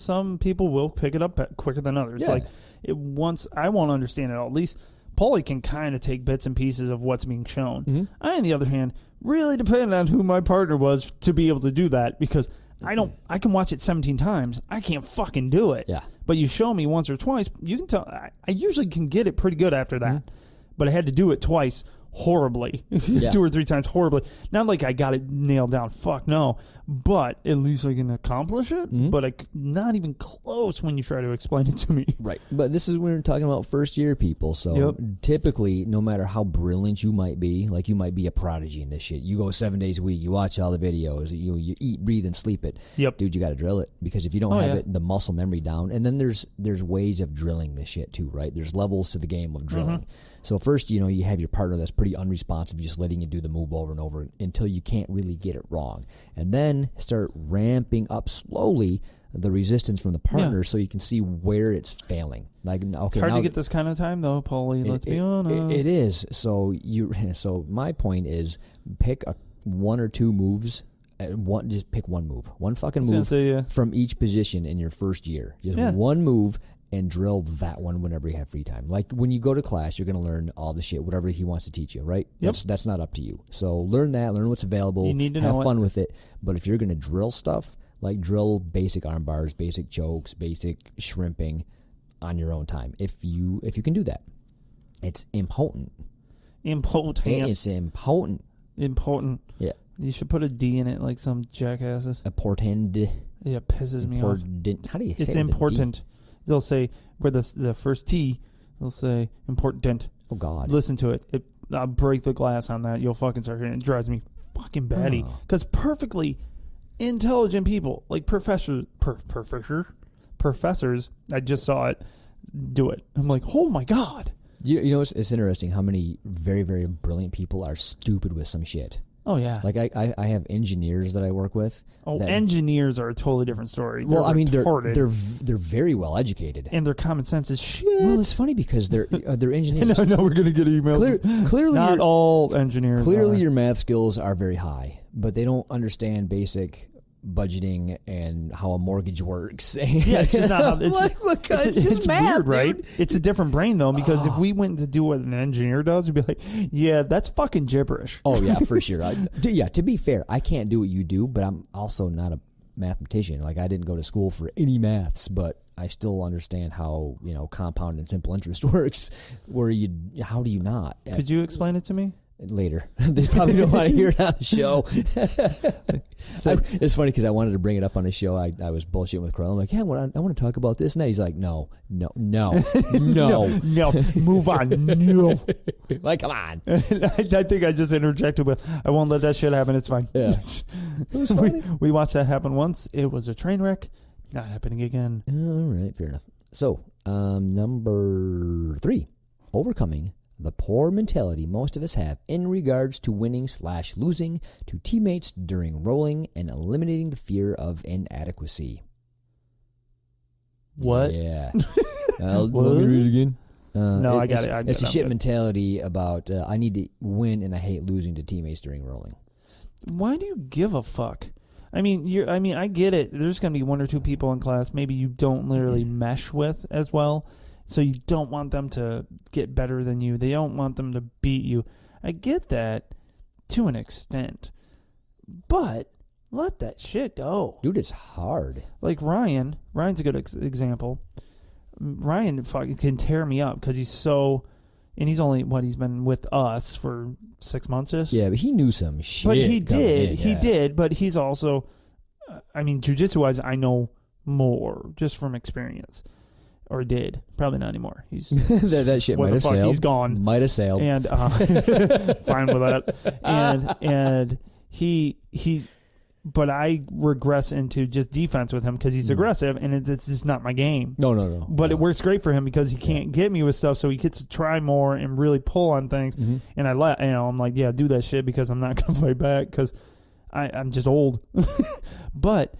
some people will pick it up quicker than others. Yeah. Like once I won't understand it all. At least Paulie can kind of take bits and pieces of what's being shown. Mm-hmm. I, on the other hand, really depend on who my partner was to be able to do that, because I can watch it 17 times. I can't fucking do it. Yeah. But you show me once or twice, you can tell. I usually can get it pretty good after that. Mm-hmm. But I had to do it twice horribly. Yeah. 2 or 3 times horribly. Not like I got it nailed down. Fuck no. But at least I can accomplish it. Mm-hmm. But not even close when you try to explain it to me. Right. But this is when we're talking about first year people. So Yep. typically, no matter how brilliant you might be, like you might be a prodigy in this shit. You go 7 days a week, you watch all the videos, you eat, breathe, and sleep it. Yep. Dude, you got to drill it, because if you don't have it, the muscle memory down. And then there's ways of drilling this shit too, right? There's levels to the game of drilling. Mm-hmm. So first, you have your partner that's pretty unresponsive, just letting you do the move over and over until you can't really get it wrong. And then start ramping up slowly the resistance from the partner, so you can see where it's failing. Like, okay, It's hard to get this kind of time, though, Paulie. Let's be honest. It is. So my point is, pick 1 or 2 moves. Just pick one move, one fucking move from each position in your first year. Just one move, and drill that one whenever you have free time. Like when you go to class, you're going to learn all the shit, whatever he wants to teach you, right? Yep. That's not up to you. So learn what's available. You need to have know fun with it. But if you're going to drill stuff, like drill basic arm bars, basic chokes, basic shrimping on your own time. If you can do that, it's important. It's important. Important. Yeah. You should put a D in it like some jackasses. Important. Yeah, it pisses me off. How do you say it? It's important. They'll say, where the first T, they'll say important. Oh, God. Listen to it. I'll break the glass on that. You'll fucking start hearing it. It drives me fucking batty. Because perfectly intelligent people, like professors, I just saw it, do it. I'm like, oh, my God. You know, it's interesting how many very, very brilliant people are stupid with some shit. Oh, yeah. Like, I have engineers that I work with. Oh, engineers are a totally different story. Well, I mean, they're very well educated. And their common sense is shit. Well, it's funny because they're engineers. I know we're going to get emails. Clearly, not all engineers Clearly, your math skills are very high, but they don't understand basic budgeting and how a mortgage works. Yeah, it's just not how it's math, weird, dude. Right? It's a different brain though, because if we went to do what an engineer does, we'd be like, yeah, that's fucking gibberish. Oh yeah, for sure. To be fair, I can't do what you do, but I'm also not a mathematician. Like, I didn't go to school for any maths, but I still understand how, compound and simple interest works. How do you not? Could you explain it to me? Later. They probably don't want to hear it on the show. It's funny because I wanted to bring it up on the show. I was bullshitting with Kroyler. I'm like, yeah, I want to talk about this. And he's like, no. No, move on. No. Like, come on. I think I just interjected with, I won't let that shit happen. It's fine. Yeah. It was funny. We watched that happen once. It was a train wreck. Not happening again. All right, fair enough. So, number 3, overcoming the poor mentality most of us have in regards to winning/losing to teammates during rolling and eliminating the fear of inadequacy. What? Yeah. Let me read it again. No, I got it. It's a shit mentality about I need to win and I hate losing to teammates during rolling. Why do you give a fuck? I mean, I get it. There's going to be 1 or 2 people in class maybe you don't literally mesh with as well. So you don't want them to get better than you. They don't want them to beat you. I get that to an extent. But let that shit go. Dude, it's hard. Like Ryan's a good example. Ryan fucking can tear me up because he's so... And he's only, he's been with us for 6 months-ish? Yeah, but he knew some shit. But he did. But he's also... Jiu Jitsu-wise, I know more just from experience. Or did. Probably not anymore. He's that shit might have sailed. He's gone. Might have sailed. And fine with that. And he but I regress into just defense with him because he's aggressive, and it's just not my game. No. But it works great for him because he can't get me with stuff, so he gets to try more and really pull on things. Mm-hmm. And I'm like, yeah, do that shit because I'm not gonna fight back because I'm just old. But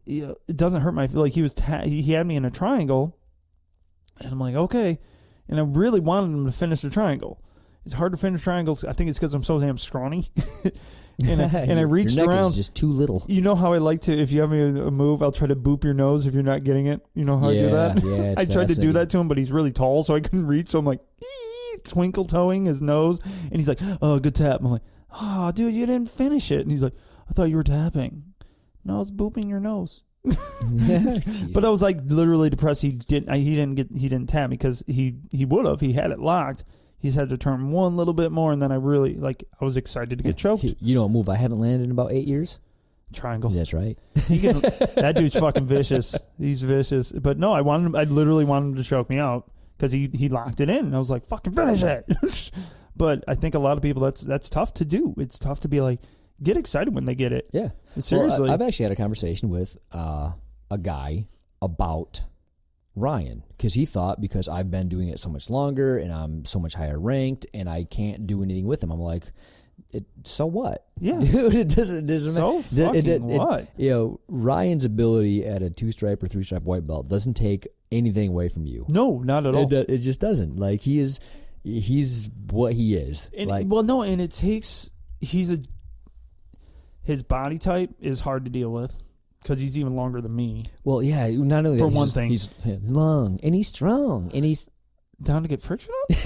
it doesn't hurt my like he had me in a triangle. And I'm like, okay. And I really wanted him to finish the triangle. It's hard to finish triangles. I think it's because I'm so damn scrawny. And I reached your neck around. is just too little. You know how I like to, if you have me a move, I'll try to boop your nose if you're not getting it. You know how I do that? Yeah, I tried to do that to him, but he's really tall, so I couldn't reach. So I'm like, twinkle toeing his nose. And he's like, oh, good tap. I'm like, oh, dude, you didn't finish it. And he's like, I thought you were tapping. No, I was booping your nose. But I was like literally depressed. He didn't tap me because he would have. He had it locked. He's had to turn one little bit more, and then I was excited to get choked. You know what move I haven't landed in about 8 years? Triangle. That's right. That dude's fucking vicious. He's vicious. But no, I literally wanted him to choke me out because he locked it in. And I was like, fucking finish it. But I think a lot of people, that's tough to do. It's tough to be like, get excited when they get it. Yeah. Seriously. Well, I've actually had a conversation with a guy about Ryan because he thought because I've been doing it so much longer and I'm so much higher ranked and I can't do anything with him. I'm like, so what? Yeah. Dude, it doesn't so fucking what? You know, Ryan's ability at a 2-stripe or 3-stripe white belt doesn't take anything away from you. No, not at all. It just doesn't. Like he's what he is. And, like, well, no, and it takes his body type is hard to deal with because he's even longer than me. Well, yeah, not only for that, one thing, he's long and he's strong and he's down to get friction on.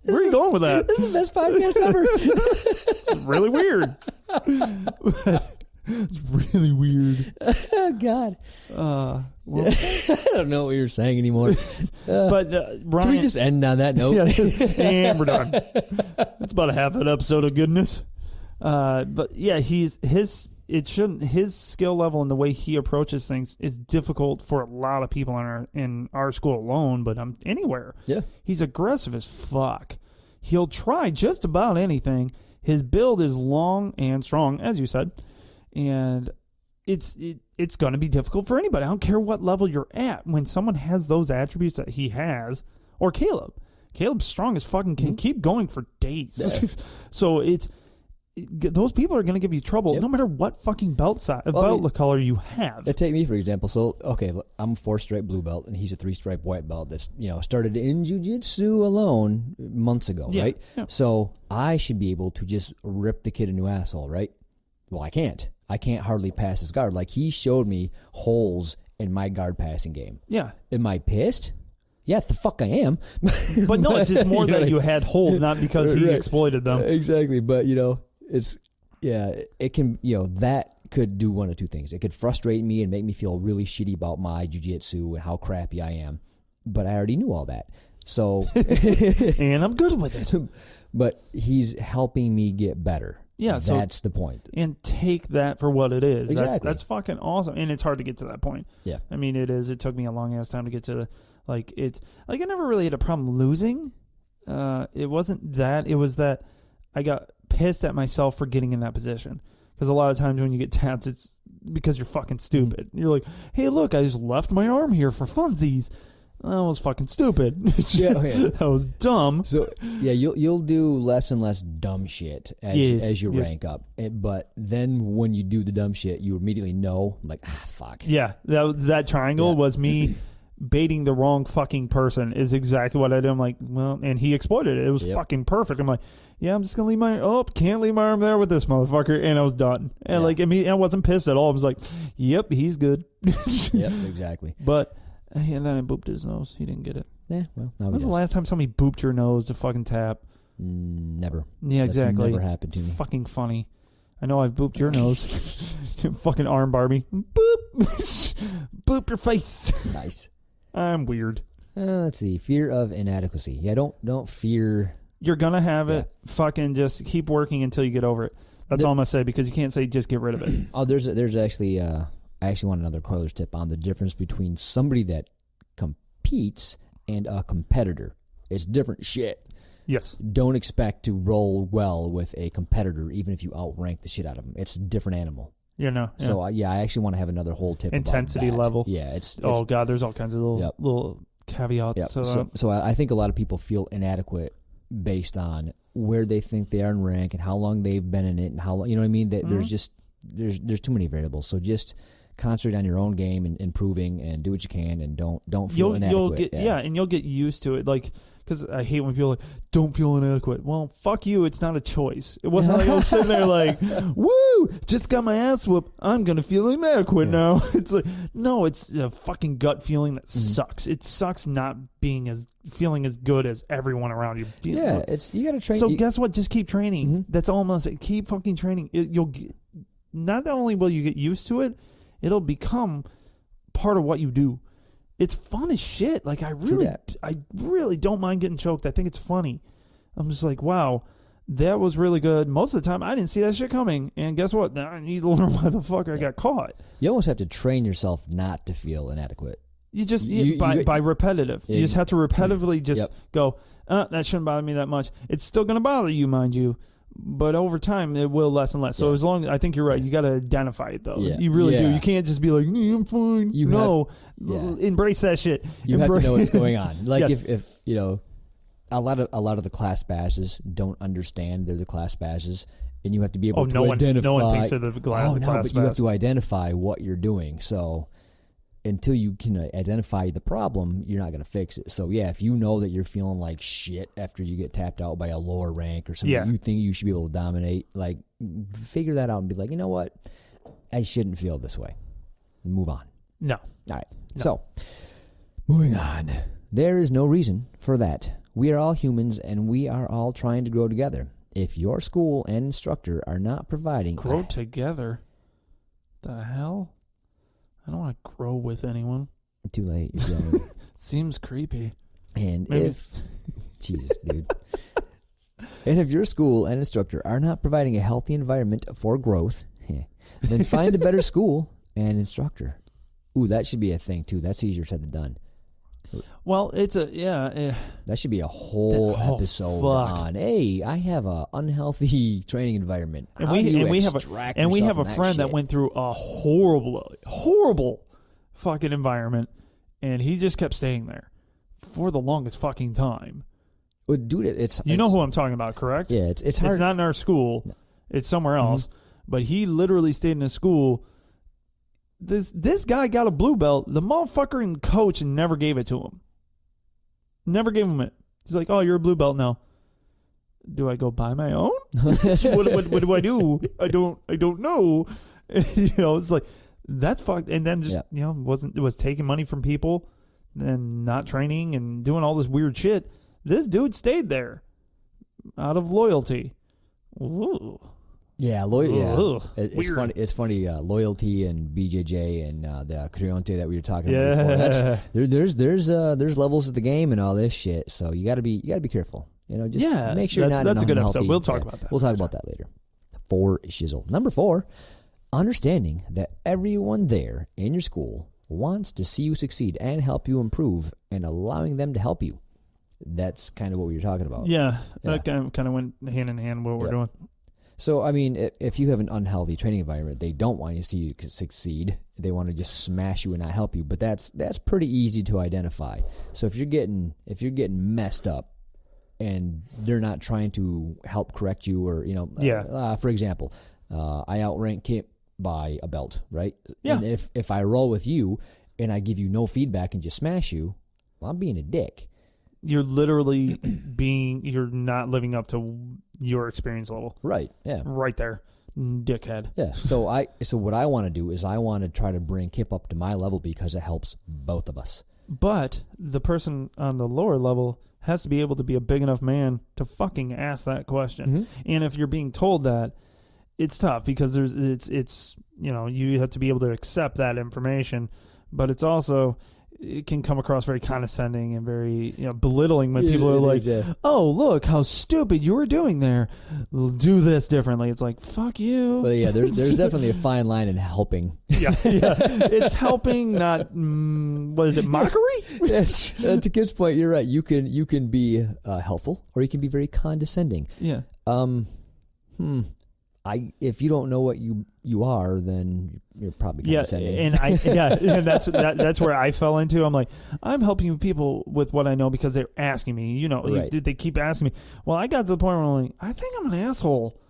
Where are you going with that? This is the best podcast ever. It's really weird. It's really weird. Oh, God. Well, I don't know what you're saying anymore. But Ryan, can we just end on that note? Yeah, and we're done. It's about a half an episode of goodness. But yeah, his skill level and the way he approaches things is difficult for a lot of people in our school alone, but anywhere. Yeah. He's aggressive as fuck. He'll try just about anything. His build is long and strong, as you said, and it's going to be difficult for anybody. I don't care what level you're at. When someone has those attributes that he has, or Caleb's strong as fucking can keep going for days. Yeah. So those people are going to give you trouble no matter what fucking belt color you have. Take me for example. So, okay, I'm a 4-stripe blue belt, and he's a 3-stripe white belt that's, started in Jiu Jitsu alone months ago, right? Yeah. So I should be able to just rip the kid a new asshole, right? Well, I can't. I can't hardly pass his guard. Like, he showed me holes in my guard passing game. Yeah. Am I pissed? Yeah, the fuck I am. But no, it's just more that you had holes, not because he exploited them. Exactly, but, it can, that could do one of two things. It could frustrate me and make me feel really shitty about my jiu-jitsu and how crappy I am. But I already knew all that. So and I'm good with it. But he's helping me get better. Yeah, so that's the point. And take that for what it is. Exactly. That's fucking awesome. And it's hard to get to that point. Yeah. I mean, it is. It took me a long ass time to get to I never really had a problem losing. It wasn't that. It was that I got pissed at myself for getting in that position. Because a lot of times when you get tapped, it's because you're fucking stupid. Mm-hmm. You're like, hey, look, I just left my arm here for funsies. That was fucking stupid. That was dumb. So yeah, you'll do less and less dumb shit as you rank up. But then when you do the dumb shit, you immediately know, like, fuck. Yeah, that triangle was me baiting the wrong fucking person. Is exactly what I did. I'm like, well, and he exploited it. It was fucking perfect. I'm like, yeah, I'm just gonna can't leave my arm there with this motherfucker, and I was done. And I wasn't pissed at all. I was like, yep, he's good. Yep, exactly. But. And then I booped his nose. He didn't get it. Yeah, well, now when was the last time somebody booped your nose to fucking tap? Never. Yeah, exactly. Never happened to me. Fucking funny. I know I've booped your nose. Fucking arm Barbie. Boop. Boop your face. Nice. I'm weird. Let's see. Fear of inadequacy. Yeah, don't fear. You're gonna have it. Fucking just keep working until you get over it. That's all I'm gonna say, because you can't say just get rid of it. Oh, there's actually. I actually want another Kroyler's tip on the difference between somebody that competes and a competitor. It's different shit. Yes. Don't expect to roll well with a competitor, even if you outrank the shit out of them. It's a different animal. Yeah. So, I actually want to have another whole tip intensity about that. level. Yeah. It's oh, God, there's all kinds of little caveats. Yep. So I think a lot of people feel inadequate based on where they think they are in rank and how long they've been in it and how long, you know what I mean? There's too many variables. So just concentrate on your own game and improving and do what you can and don't feel inadequate. You'll get and you'll get used to it. Like, because I hate when people are like, don't feel inadequate. Well, fuck you. It's not a choice. It wasn't like I was sitting there like, woo, just got my ass whooped. I'm going to feel inadequate now. It's like, no, it's a fucking gut feeling that sucks. It sucks not feeling as good as everyone around you. You got to train. So guess what? Just keep training. That's all I'm going to say. Keep fucking training. Not only will you get used to it, it'll become part of what you do. It's fun as shit. Like, I really don't mind getting choked. I think it's funny. I'm just like, wow, that was really good. Most of the time, I didn't see that shit coming. And guess what? I need to learn why the fuck I got caught. You almost have to train yourself not to feel inadequate. You just, by repetitive. You just have to repetitively go, that shouldn't bother me that much. It's still going to bother you, mind you. But over time, it will less and less. So as long as I think you're right, you got to identify it though. Yeah. You really do. You can't just be like, I'm fine. Embrace that shit. You have to know what's going on. Like if you know, a lot of the class bashes don't understand they're the class bashes, and you have to be able to identify. No one thinks they're the class bash. You have to identify what you're doing. So until you can identify the problem, you're not going to fix it. So, if you know that you're feeling like shit after you get tapped out by a lower rank or something you think you should be able to dominate, like, figure that out and be like, you know what? I shouldn't feel this way. Move on. No. All right. No. So, moving on. There is no reason for that. We are all humans, and we are all trying to grow together. If your school and instructor are not providing... Grow together? The hell? I don't want to grow with anyone. Too late. You're growing. Seems creepy. And Jesus, dude. And if your school and instructor are not providing a healthy environment for growth, then find a better school and instructor. Ooh, that should be a thing too. That's easier said than done. Well, it's that should be a whole episode on. Hey, I have a unhealthy training environment. And we have a friend that went through a horrible fucking environment, and he just kept staying there for the longest fucking time. Well, dude, it's know who I'm talking about, correct? Yeah, it's hard. It's not in our school. No. It's somewhere else. But he literally stayed in a school. This guy got a blue belt. The motherfucker and coach never gave it to him. Never gave him it. He's like, "Oh, you're a blue belt now. Do I go buy my own? what do I do? I don't know." It's like that's fucked. And then just was taking money from people and not training and doing all this weird shit. This dude stayed there out of loyalty. Ooh. Yeah, it's funny. It's funny. Loyalty and BJJ and the Kroyler that we were talking about before. There's levels of the game and all this shit. So you got to be careful. Just make sure that's a good episode. We'll talk about that. We'll talk about that later. 4 shizzle. Number 4, understanding that everyone there in your school wants to see you succeed and help you improve, and allowing them to help you. That's kind of what we were talking about. Yeah. That kind of went hand in hand with what we're doing. So, I mean, if you have an unhealthy training environment, they don't want you to see you succeed. They want to just smash you and not help you. But that's pretty easy to identify. So if you're getting messed up and they're not trying to help correct you, or for example, I outrank Kip by a belt, right? Yeah. And if I roll with you and I give you no feedback and just smash you, well, I'm being a dick. You're literally you're not living up to your experience level. Right. Yeah. Right there. Dickhead. Yeah. So what I want to do is I want to try to bring Kip up to my level because it helps both of us. But the person on the lower level has to be able to be a big enough man to fucking ask that question. Mm-hmm. And if you're being told that, it's tough because it's you have to be able to accept that information, but it's also, it can come across very condescending and very belittling when people are like, "Oh, look how stupid you were doing there. Do this differently." It's like, fuck you. Well, yeah, there's definitely a fine line in helping. Yeah, it's helping, not what is it, mockery? Yes. To Kip's point, you're right. You can be helpful, or you can be very condescending. Yeah. If you don't know what you are, then you're probably condescending. And that's where I fell into. I'm like, I'm helping people with what I know because they're asking me. Right. They keep asking me. Well, I got to the point where I'm like, I think I'm an asshole.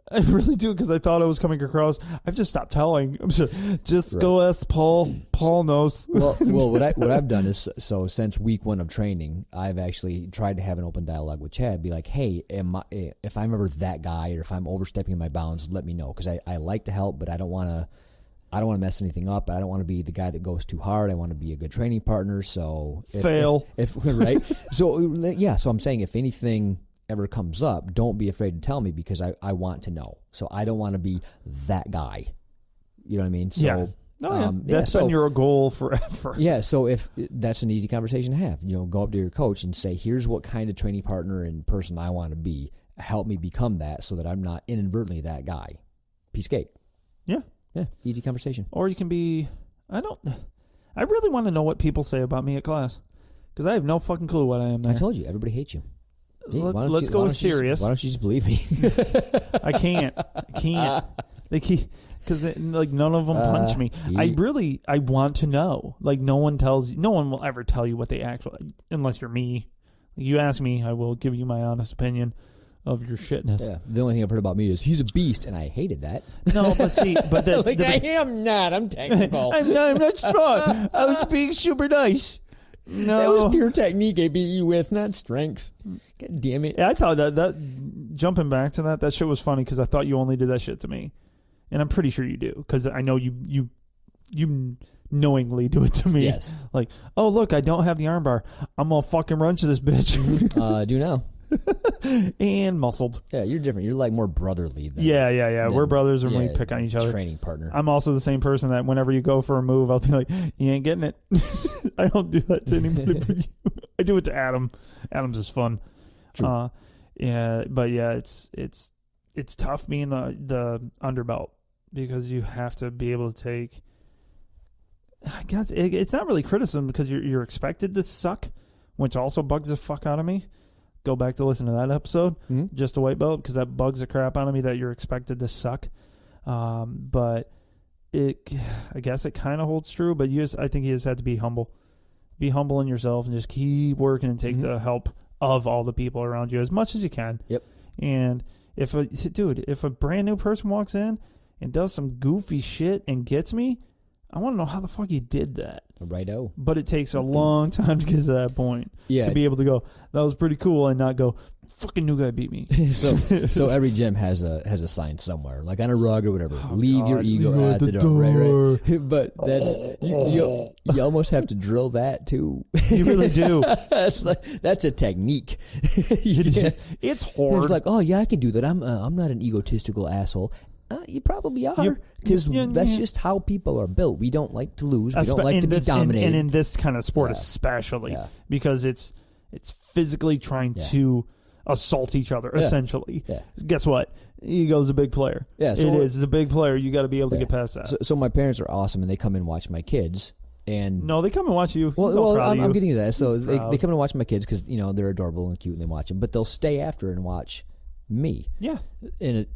I really do, because I thought I was coming across. I've just stopped telling. I'm just go ask Paul. Paul knows. Well, what I've done is, so since week 1 of training, I've actually tried to have an open dialogue with Chad. Be like, hey, if I'm ever that guy, or if I'm overstepping my bounds, let me know, because I like to help, but I don't want to mess anything up. I don't want to be the guy that goes too hard. I want to be a good training partner. So fail. If right. So yeah. So I'm saying, if anything ever comes up, don't be afraid to tell me, because I want to know. So I don't want to be that guy. You know what I mean? So, yeah. That's been your goal forever. Yeah. So if that's an easy conversation to have, go up to your coach and say, here's what kind of training partner and person I want to be. Help me become that, so that I'm not inadvertently that guy. Piece of cake. Yeah. Yeah. Easy conversation. Or you can be, I really want to know what people say about me at class, because I have no fucking clue what I am there. I told you, everybody hates you. Let's go serious. Why don't you just believe me? I can't. They keep, because none of them punch me. I want to know. Like, no one will ever tell you what they actually, unless you're me. You ask me, I will give you my honest opinion of your shitness. Yeah. The only thing I've heard about me is he's a beast, and I hated that. No, but see, that's I am not. I'm technical. I'm not strong. I was being super nice. No, that was pure technique I beat you with, not strength. God damn it. Yeah, I thought that jumping back to that shit was funny, because I thought you only did that shit to me, and I'm pretty sure you do, because I know you knowingly do it to me. Yes. Like, oh look, I don't have the armbar. I'm gonna fucking run to this bitch. Do now. And muscled. Yeah, you're different. You're like more brotherly than We're brothers, and we pick on each other. Training partner. I'm also the same person that whenever you go for a move, I'll be like, you ain't getting it. I don't do that to anybody but you. I do it to Adam. Adam's is fun. True. It's tough being the underbelt, because you have to be able to take, I guess it's not really criticism, because you're expected to suck, which also bugs the fuck out of me. Go back to listen to that episode, Just a White Belt, because that bugs the crap out of me that you're expected to suck. But I guess it kind of holds true, but I think you just have to be humble. Be humble in yourself, and just keep working and take the help of all the people around you as much as you can. Yep. And if a brand new person walks in and does some goofy shit and gets me, I want to know how the fuck you did that. Righto. But it takes a long time to get to that point. Yeah. To be able to go, that was pretty cool, and not go, fucking new guy beat me. So every gym has a sign somewhere, like on a rug or whatever. Leave your ego at the door. Right. But that's you almost have to drill that too. You really do. That's a technique. It's hard. It's like, oh yeah, I can do that. I'm not an egotistical asshole. You probably are, because that's just how people are built. We don't like to lose. We don't like to be dominated. And in this kind of sport especially, because it's physically trying to assault each other, essentially. Yeah. Guess what? Ego's a big player. Yeah, so it is. It's a big player. You got to be able to get past that. So my parents are awesome, and they come and watch my kids. And no, they come and watch you. Well, I'm getting to that. So they come and watch my kids because they're adorable and cute, and they watch them. But they'll stay after and watch me. Yeah. And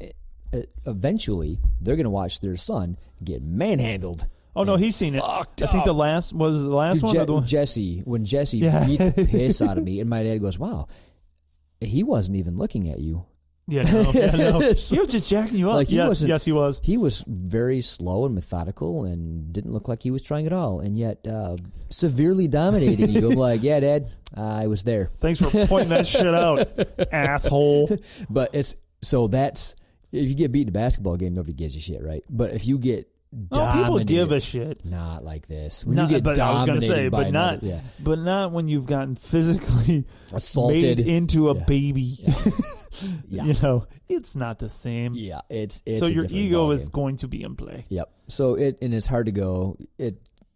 eventually, they're going to watch their son get manhandled. Oh no, he's seen it. I think the last one. Jesse, when Jesse beat the piss out of me, and my dad goes, "Wow, he wasn't even looking at you." Yeah, no. He was just jacking you up. Like yes, he was. He was very slow and methodical, and didn't look like he was trying at all, and yet severely dominating you. I'm like, yeah, Dad, I was there. Thanks for pointing that shit out, asshole. But that's if you get beat in a basketball game, nobody gives a shit, right? But if you get people give a shit. Not like this. When you get dominated, I was going to say, but not when you've gotten physically assaulted made into a baby. Yeah. It's not the same. Yeah, it's so your ego is going to be in play. Yep. So it's hard to go.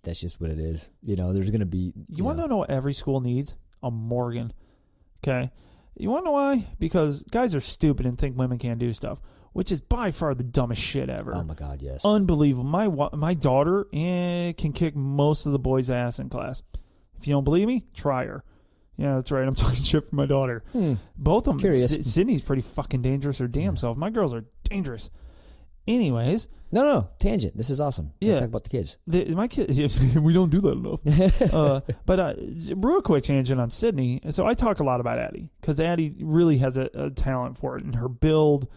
That's just what it is. There's going to be. You want to know what every school needs? A Morgan. Okay. You want to know why? Because guys are stupid and think women can't do stuff, which is by far the dumbest shit ever. Oh, my God, yes. Unbelievable. My daughter can kick most of the boys' ass in class. If you don't believe me, try her. Yeah, that's right. I'm talking shit for my daughter. Both of them. Curious. Sydney's pretty fucking dangerous her damn self. My girls are dangerous. Anyways. No. Tangent. This is awesome. Yeah. Talk about the kids. My kids, we don't do that enough. But real quick tangent on Sydney. So I talk a lot about Addie because Addie really has a talent for it. And her build,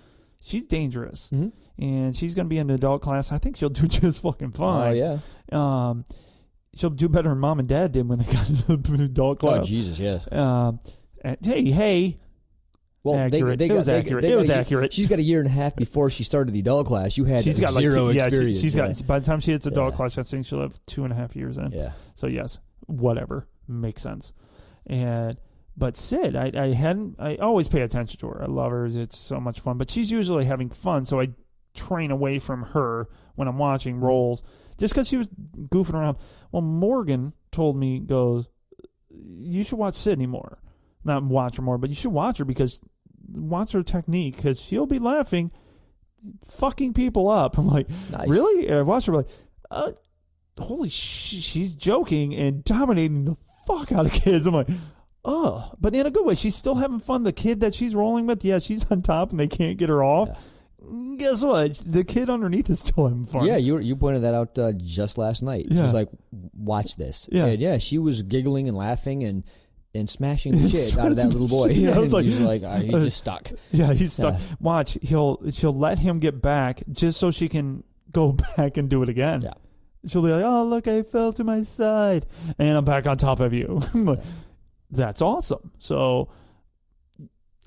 she's dangerous. Mm-hmm. And she's going to be in the adult class. I think she'll do just fucking fine. Oh, yeah. She'll do better than mom and dad did when they got into the adult class. Oh, Jesus, yes. Hey. Well, accurate. It was accurate. It was accurate. She's got a year and a half before she started the adult class. You had she's got zero like experience. She's got, by the time she hits adult class, I think she'll have 2.5 years in. Yeah. So, yes, whatever. Makes sense. But Sid, I always pay attention to her. I love her. It's so much fun. But she's usually having fun, so I train away from her when I'm watching rolls just because she was goofing around. Well, Morgan told me, goes, you should watch Sydney more. Not watch her more, but you should watch her because watch her technique because she'll be laughing, fucking people up. I'm like, nice. Really? And I watched her like, holy shit, she's joking and dominating the fuck out of kids. I'm like, oh, but in a good way. She's still having fun. The kid that she's rolling with, yeah, she's on top and they can't get her off. Yeah. Guess what? The kid underneath is still having fun. Yeah, you pointed that out just last night. Yeah. She was like, watch this. Yeah. And yeah, she was giggling and laughing and smashing the shit out of that little boy. Yeah, I was like, he's like, he's just stuck. Yeah, he's stuck. Watch, she'll let him get back just so she can go back and do it again. Yeah. She'll be like, oh, look, I fell to my side. And I'm back on top of you. Like, that's awesome. So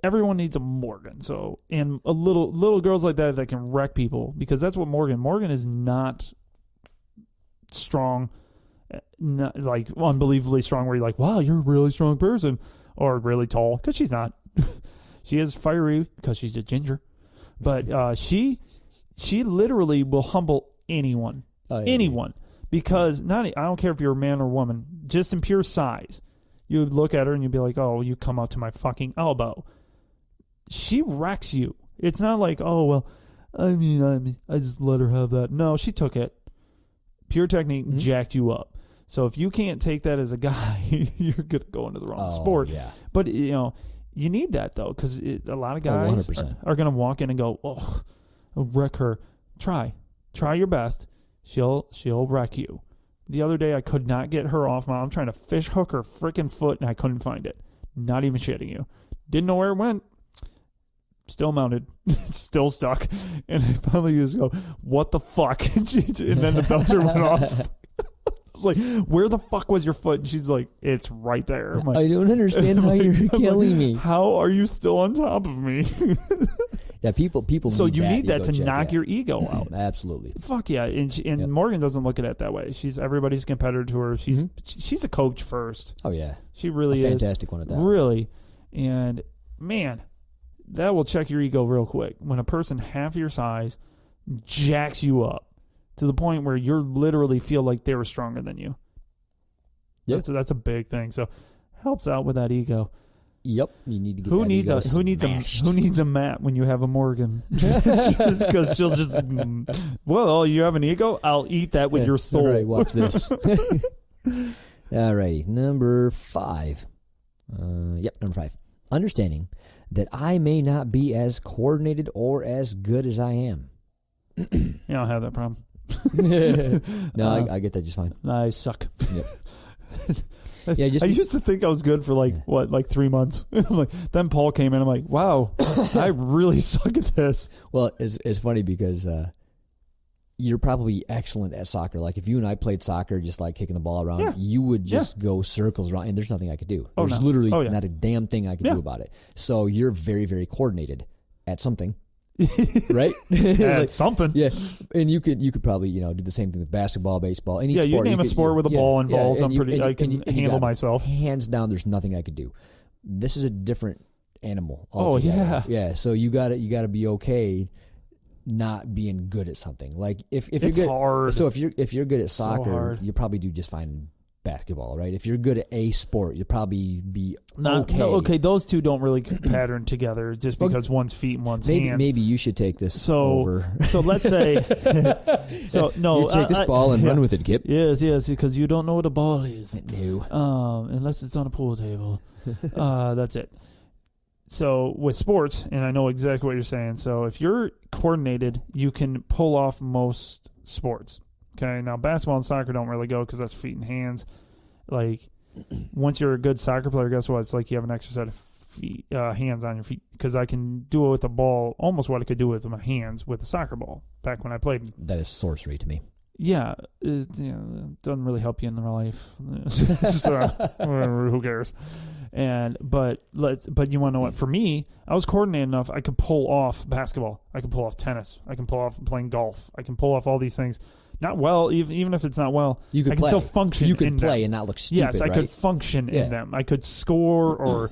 everyone needs a Morgan. So, and a little girls like that can wreck people because that's what Morgan is not strong, not like unbelievably strong where you're like, wow, you're a really strong person, or really tall, because she's not. She is fiery because she's a ginger. But she literally will humble anyone. Anyone. Because I don't care if you're a man or woman, just in pure size. You would look at her and you'd be like, oh, you come up to my fucking elbow. She wrecks you. It's not like, oh, well, I just let her have that. No, she took it. Pure technique, jacked you up. So if you can't take that as a guy, you're going to go into the wrong sport. Yeah. But, you need that, though, because a lot of guys are going to walk in and go, oh, I'll wreck her. Try your best. She'll wreck you. The other day, I could not get her off. I'm trying to fish hook her freaking foot, and I couldn't find it. Not even shitting you. Didn't know where it went. Still mounted. It's still stuck. And I finally just go, what the fuck? And then the buzzer went off. I was like, where the fuck was your foot? And she's like, it's right there. I'm like, I don't understand how you're killing me. How are you still on top of me? Yeah, people. So you need that to knock your ego out. Absolutely. Fuck yeah, and Morgan doesn't look at it that way. She's everybody's competitor to her. She's a coach first. Oh yeah, she really is fantastic one at that. Really, and man, that will check your ego real quick when a person half your size jacks you up to the point where you literally feel like they were stronger than you. Yeah. That's a big thing. So helps out with that ego. Yep, you need to get who needs a mat when you have a Morgan? Because she'll just, well, you have an ego? I'll eat that with your soul. All right, watch this. All right, number 5. Number 5. Understanding that I may not be as coordinated or as good as I am. You don't have that problem. No, I get that just fine. I suck. Yep. Yeah, I used to think I was good for 3 months. Then Paul came in. I'm like, wow, I really suck at this. Well, it's funny because you're probably excellent at soccer. Like if you and I played soccer, just like kicking the ball around, you would just go circles around, and there's nothing I could do. There's literally not a damn thing I could do about it. So you're very, very coordinated at something. Right? Like, something. Yeah. And you could probably, do the same thing with basketball, baseball, any sport. Yeah, you name a sport with a ball involved, I can handle myself. Hands down, there's nothing I could do. This is a different animal altogether. Oh, yeah. Yeah, so you gotta be okay not being good at something. Like if you're good, hard. So if you're good at soccer, so you probably do just fine in basketball, right? If you're good at a sport, you'll probably be okay. No, okay, those two don't really pattern together just because one's feet and one's hands. Maybe you should take this over. So let's say, you take this ball and run with it, Kip. Yes, because you don't know what a ball is. No. Unless it's on a pool table. That's it. So with sports, and I know exactly what you're saying. So if you're coordinated, you can pull off most sports. Okay, now basketball and soccer don't really go because that's feet and hands. Like, once you're a good soccer player, guess what? It's like you have an extra set of feet, hands on your feet, because I can do it with the ball almost what I could do with my hands with a soccer ball back when I played. That is sorcery to me. Yeah, it doesn't really help you in real life. Just, whatever, who cares? But you want to know what? For me, I was coordinated enough. I could pull off basketball. I can pull off tennis. I can pull off playing golf. I can pull off all these things. Not well, even if it's not well. You could I can still function. You could play them. And not look stupid. Yes, I could function in them. I could score or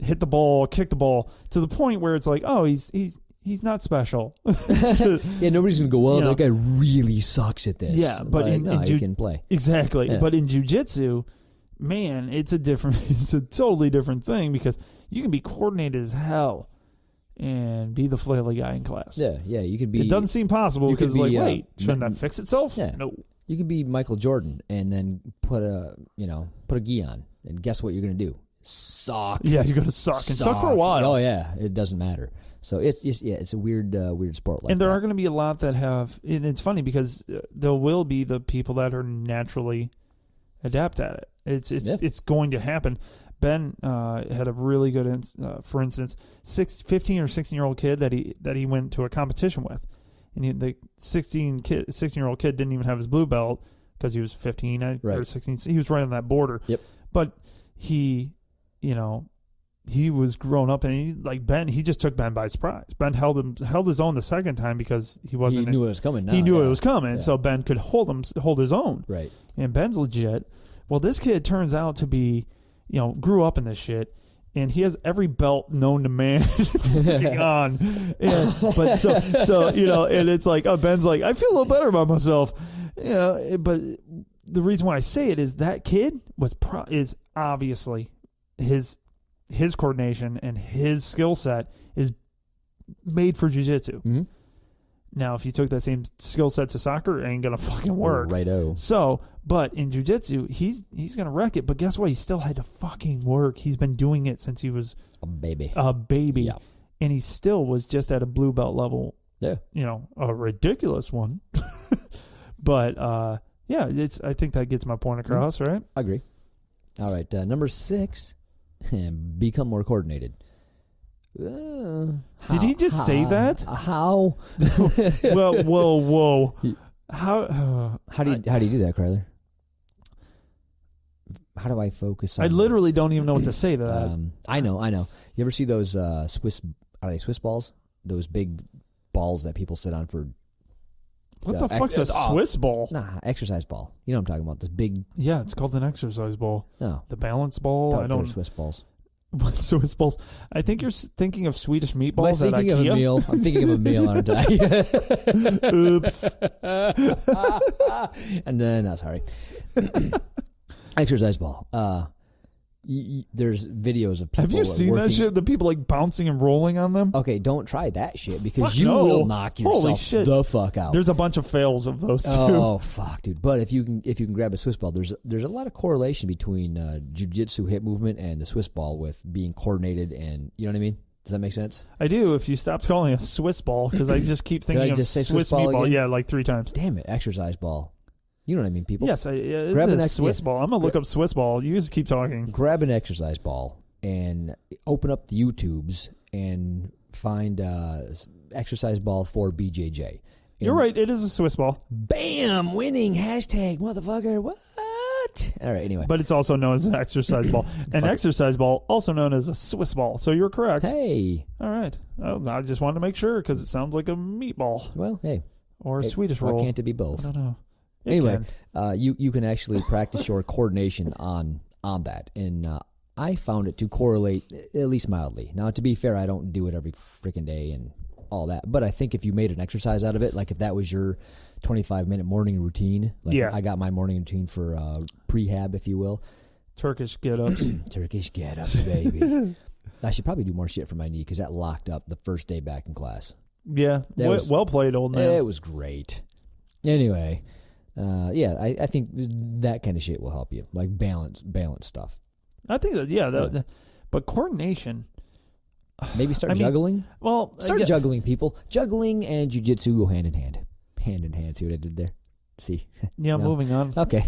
hit the ball, kick the ball to the point where it's like, oh, he's not special. Yeah, nobody's gonna go, well, that guy really sucks at this. Yeah, but you can play. Exactly. Yeah. But in jiu-jitsu, man, it's a totally different thing, because you can be coordinated as hell and be the flaily guy in class. Yeah, you could be. It doesn't seem possible because, wait, shouldn't that fix itself? Yeah. No. You could be Michael Jordan and then put a gi on, and guess what you're gonna do? Suck. Yeah, you're gonna suck and suck for a while. Oh yeah, it doesn't matter. So it's a weird sport like that. And there are going to be a lot that have. And it's funny because there will be the people that are naturally adept at it. It's going to happen. Ben had a really good, for instance, 15 or 16-year-old kid that he went to a competition with, and the 16-year-old kid didn't even have his blue belt because he was 15 or 16. He was right on that border. Yep. But he was grown up, and he just took Ben by surprise. Ben held his own the second time because he knew it was coming. He knew it was coming, so Ben could hold his own. Right. And Ben's legit. Well, this kid turns out to be, grew up in this shit, and he has every belt known to man on. But and it's like, Ben's like, I feel a little better about myself. But the reason why I say it is that kid is obviously his coordination and his skill set is made for jiu-jitsu. Mm-hmm. Now, if you took that same skill set to soccer, it ain't gonna fucking work. Righto. So, but in jiu-jitsu, he's gonna wreck it. But guess what? He still had to fucking work. He's been doing it since he was a baby. Yeah. And he still was just at a blue belt level. Yeah. A ridiculous one. But I think that gets my point across, right? I agree. All right, number 6. Become more coordinated. Did he just say that? How? Well, whoa. How do you do that, Kroyler? How do I focus on? I literally don't even know what to say to that. I know. You ever see those Swiss balls? Those big balls that people sit on for. What the fuck's a Swiss ball? Nah, exercise ball. You know what I'm talking about? This big. Yeah, it's called an exercise ball. No, the balance ball. I don't. Swiss balls. Swiss balls. I think you're thinking of Swedish meatballs at IKEA. Of a meal? I'm thinking of a meal, aren't I? Oops. And then, sorry. Exercise ball. There's videos of people. Have you seen that shit? The people like bouncing and rolling on them? Okay, don't try that shit because will knock yourself the fuck out. There's a bunch of fails of those too. Oh fuck, dude! But if you can grab a Swiss ball, there's a lot of correlation between jiu-jitsu hip movement and the Swiss ball with being coordinated, and you know what I mean. Does that make sense? I do. If you stopped calling it a Swiss ball, because I just keep thinking of Swiss meatball. Again? Yeah, like 3 times. Damn it, exercise ball. You know what I mean, people? Yes, grab a Swiss ball. I'm going to look up Swiss ball. You just keep talking. Grab an exercise ball and open up the YouTubes and find exercise ball for BJJ. And you're right. It is a Swiss ball. Bam! Winning. Hashtag motherfucker. What? All right, anyway. But it's also known as an exercise ball. An exercise ball, also known as a Swiss ball. So you're correct. Hey. All right. Well, I just wanted to make sure because it sounds like a meatball. Well, hey. Or a Swedish roll. Why can't it be both? I don't know. Anyway, you can actually practice your coordination on that, and I found it to correlate at least mildly. Now, to be fair, I don't do it every freaking day and all that, but I think if you made an exercise out of it, like if that was your 25-minute morning routine, like I got my morning routine for prehab, if you will. Turkish get-ups. Turkish get-ups, baby. I should probably do more shit for my knee because that locked up the first day back in class. Yeah, well played, old man. It was great. Anyway... I think that kind of shit will help you, like balance stuff. I think that, but coordination. Maybe start juggling. Well, start juggling, people. Juggling and jiu-jitsu go hand in hand. Hand in hand. See what I did there? See? Yeah, moving on. Okay.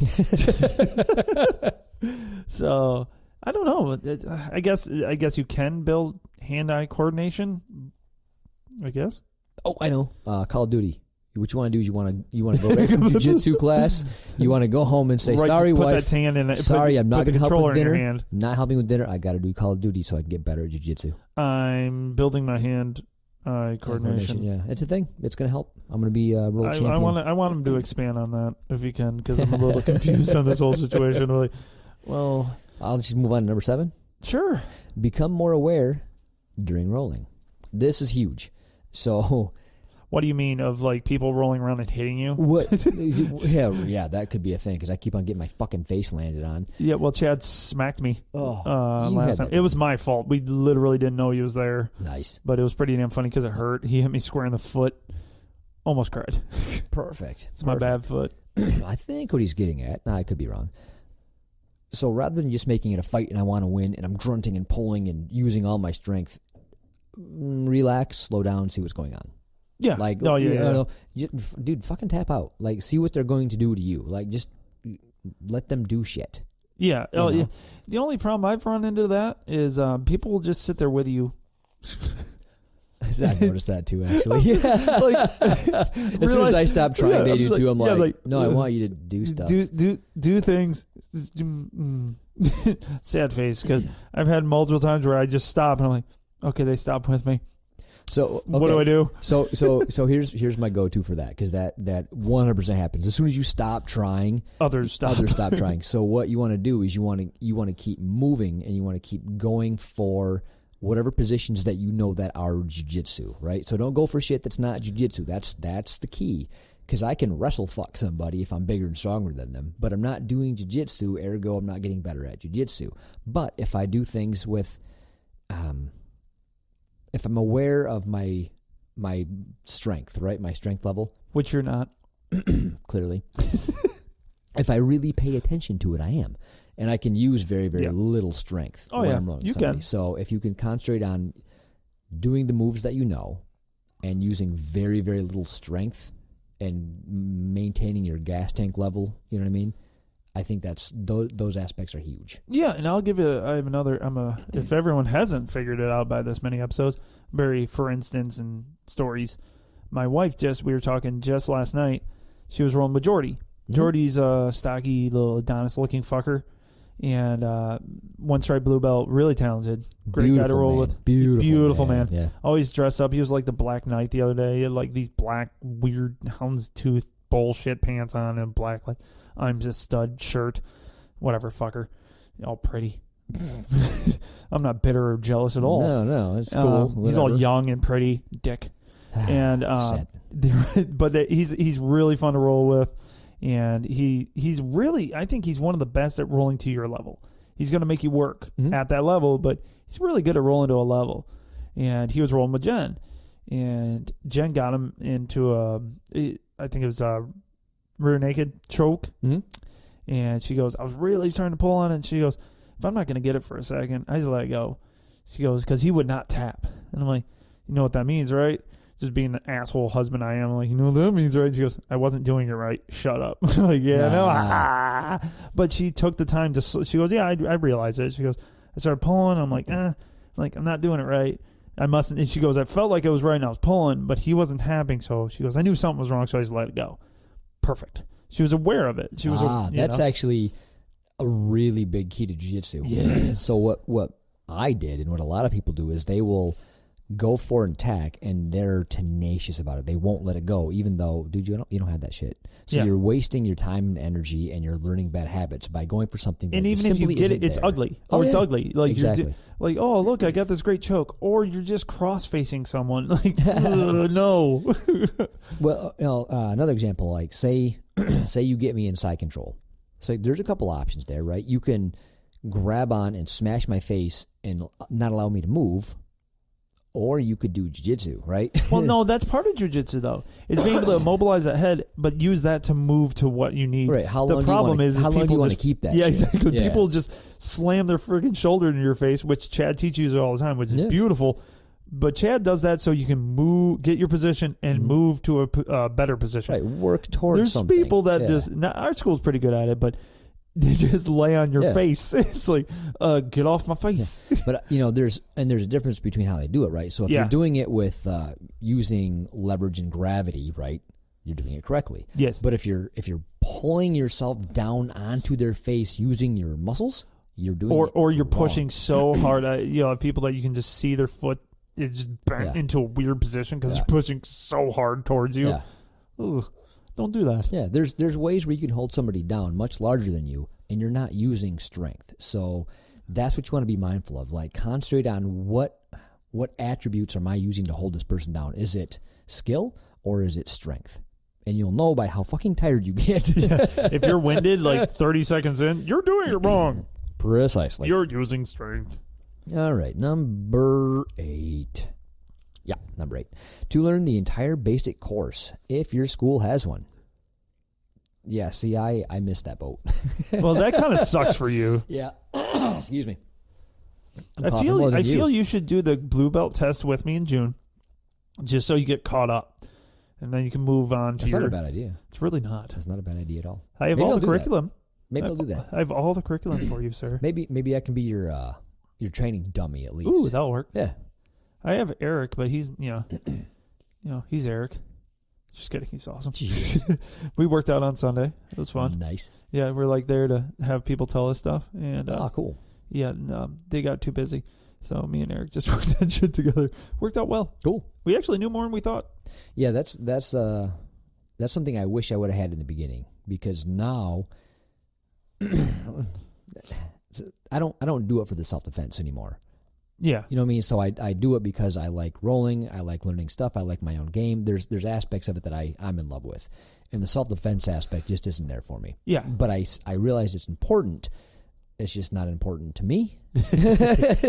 So, I don't know. I guess you can build hand-eye coordination. I guess. Oh, I know. Call of Duty. What you want to do is you want to go back from jiu-jitsu class. You want to go home and say, "Sorry, put wife. That hand in it, sorry, I'm not going to help with dinner. I'm not helping with dinner. I got to do Call of Duty so I can get better at jiu-jitsu." I'm building my hand-eye coordination. Yeah, it's a thing. It's going to help. I'm going to be a world champion. I want him to expand on that if he can, because I'm a little confused on this whole situation. Like, well, I'll just move on to number 7. Sure. Become more aware during rolling. This is huge. So, what do you mean of like people rolling around and hitting you? What? yeah, that could be a thing because I keep on getting my fucking face landed on. Yeah, well, Chad smacked me last time. It was my fault. We literally didn't know he was there. Nice, but it was pretty damn funny because it hurt. He hit me square in the foot. Almost cried. Perfect. It's my bad foot. I think what he's getting at. I could be wrong. So rather than just making it a fight and I want to win and I'm grunting and pulling and using all my strength, relax, slow down, see what's going on. Yeah. Like, dude, fucking tap out. Like, see what they're going to do to you. Like, just let them do shit. Yeah. Yeah. The only problem I've run into that is people will just sit there with you. I noticed that too, actually. As soon as I stop trying, they do too. I'm like, no, I want you to do stuff. Do things. Sad face, because I've had multiple times where I just stop and I'm like, okay, they stopped with me. So what do I do? So here's my go-to for that, because that 100% happens as soon as you stop trying. Others stop trying. So what you want to do is you want to keep moving and you want to keep going for whatever positions that you know that are jiu-jitsu, right? So don't go for shit that's not jiu-jitsu. That's the key, because I can wrestle fuck somebody if I'm bigger and stronger than them, but I'm not doing jiu-jitsu, ergo I'm not getting better at jiu-jitsu. But if I do things with if I'm aware of my strength, right, my strength level, which you're not, clearly, if I really pay attention to it, I am, and I can use very, very little strength. Oh yeah, you can. So if you can concentrate on doing the moves that you know, and using very, very little strength, and maintaining your gas tank level, you know what I mean? I think those aspects are huge. Yeah, and I'll give you. I have another. If everyone hasn't figured it out by this many episodes, very for instance and stories. My wife we were talking just last night. She was rolling with Jordy. Mm-hmm. Jordy's a stocky little Adonis-looking fucker, and one stripe blue belt, really talented, great guy to roll with. Beautiful man. Yeah. Always dressed up. He was like the Black Knight the other day. He had like these black weird houndstooth bullshit pants on and black like. I'm just stud shirt, whatever, fucker. All pretty. I'm not bitter or jealous at all. No, it's cool. He's all young and pretty, dick. And he's really fun to roll with, and he's really, I think he's one of the best at rolling to your level. He's going to make you work at that level, but he's really good at rolling to a level. And he was rolling with Jen, and Jen got him into I think it was a rear naked choke. Mm-hmm. And she goes, I was really trying to pull on it. And she goes, if I'm not going to get it for a second, I just let it go. She goes, because he would not tap. And I'm like, you know what that means, right? Just being the asshole husband I am. I'm like, you know what that means, right? She goes, I wasn't doing it right. Shut up. I'm like, yeah, no. But she took the time to, she goes, yeah, I realized it. She goes, I started pulling. I'm like, I'm not doing it right. I mustn't. And she goes, I felt like it was right and I was pulling, but he wasn't tapping. So she goes, I knew something was wrong, so I just let it go. Perfect. She was aware of it. She was. That's actually a really big key to jiu-jitsu. Yeah. So what I did and what a lot of people do is they will go for an attack and they're tenacious about it. They won't let it go, even though, dude, you don't have that shit. So you're wasting your time and energy, and you're learning bad habits by going for something that and even if you get it, it's ugly. It's ugly. Like exactly. Like, oh look, I got this great choke, or you're just cross-facing someone. Like, no. Well, another example, like say you get me in side control. So there's a couple options there, right? You can grab on and smash my face and not allow me to move. Or you could do jiu-jitsu, right? Well, no, that's part of jiu-jitsu, though. Is being able to immobilize that head, but use that to move to what you need. Right. How long do you want to keep that? Yeah, shit? Exactly. Yeah. People just slam their freaking shoulder into your face, which Chad teaches you all the time, which is beautiful. But Chad does that so you can move, get your position, and move to a better position. Right. Work towards something. There's people that just... Now, our school's pretty good at it, but They just lay on your face. It's like, get off my face. Yeah. But there's a difference between how they do it, right? So if you're doing it with using leverage and gravity, right, you're doing it correctly. Yes. But if you're pulling yourself down onto their face using your muscles, you're doing it or you're wrong. Pushing so hard. People that you can just see their foot is just bent into a weird position because you're pushing so hard towards you. Yeah. Ugh. Don't do that. Yeah, there's ways where you can hold somebody down much larger than you, and you're not using strength. So that's what you want to be mindful of. Like, concentrate on what attributes am I using to hold this person down? Is it skill or is it strength? And you'll know by how fucking tired you get. If you're winded like 30 seconds in, you're doing it wrong. Precisely. You're using strength. All right, number 8. Yeah, number 8. To learn the entire basic course, if your school has one. Yeah, see, I missed that boat. Well, that kind of sucks for you. Yeah. Excuse me. I feel you should do the blue belt test with me in June, just so you get caught up, and then you can move on to That's not a bad idea. It's really not. That's not a bad idea at all. I have all the curriculum. Maybe I'll do that. I have all the curriculum for you, sir. Maybe I can be your training dummy at least. Ooh, that'll work. Yeah. I have Eric, but he's he's Eric. Just kidding, he's awesome. Jesus. We worked out on Sunday. It was fun. Nice. Yeah, we're like there to have people tell us stuff, and cool. Yeah, they got too busy, so me and Eric just worked that shit together. Worked out well. Cool. We actually knew more than we thought. Yeah, that's something I wish I would have had in the beginning, because now I don't do it for the self-defense anymore. Yeah. You know what I mean? So I do it because I like rolling, I like learning stuff, I like my own game. There's aspects of it that I'm in love with. And the self-defense aspect just isn't there for me. Yeah. But I realize it's important. It's just not important to me.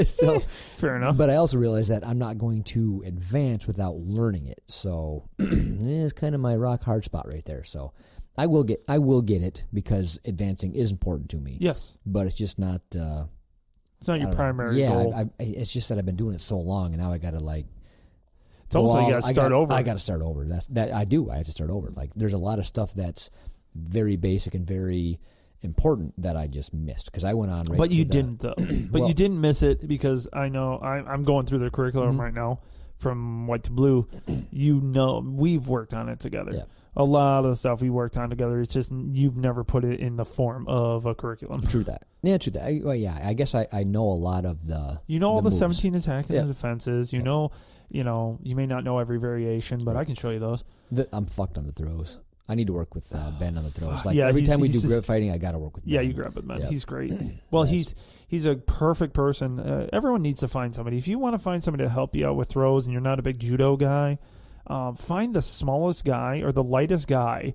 So fair enough. But I also realize that I'm not going to advance without learning it. So it's kind of my rock hard spot right there. So I will get it because advancing is important to me. Yes. But it's just not it's not your primary goal. Yeah, it's just that I've been doing it so long, and now I got to like. It's almost like you got to start over. I got to start over. I do. I have to start over. Like, there's a lot of stuff that's very basic and very important that I just missed because I went on. Right but you didn't though. But you didn't miss it because I know I'm going through the curriculum right now from white to blue. We've worked on it together. Yeah. A lot of the stuff we worked on together. It's just you've never put it in the form of a curriculum. True that. Yeah, true that. I guess I know a lot of the. You know all the moves. 17 attack and the defenses. You know, you may not know every variation, but I can show you those. I'm fucked on the throws. I need to work with Ben on the throws. Like, yeah, every time we do grip fighting, I got to work with Ben. Yeah, you grab with Ben. Yep. He's great. Well, he's a perfect person. Everyone needs to find somebody. If you want to find somebody to help you out with throws and you're not a big judo guy, find the smallest guy or the lightest guy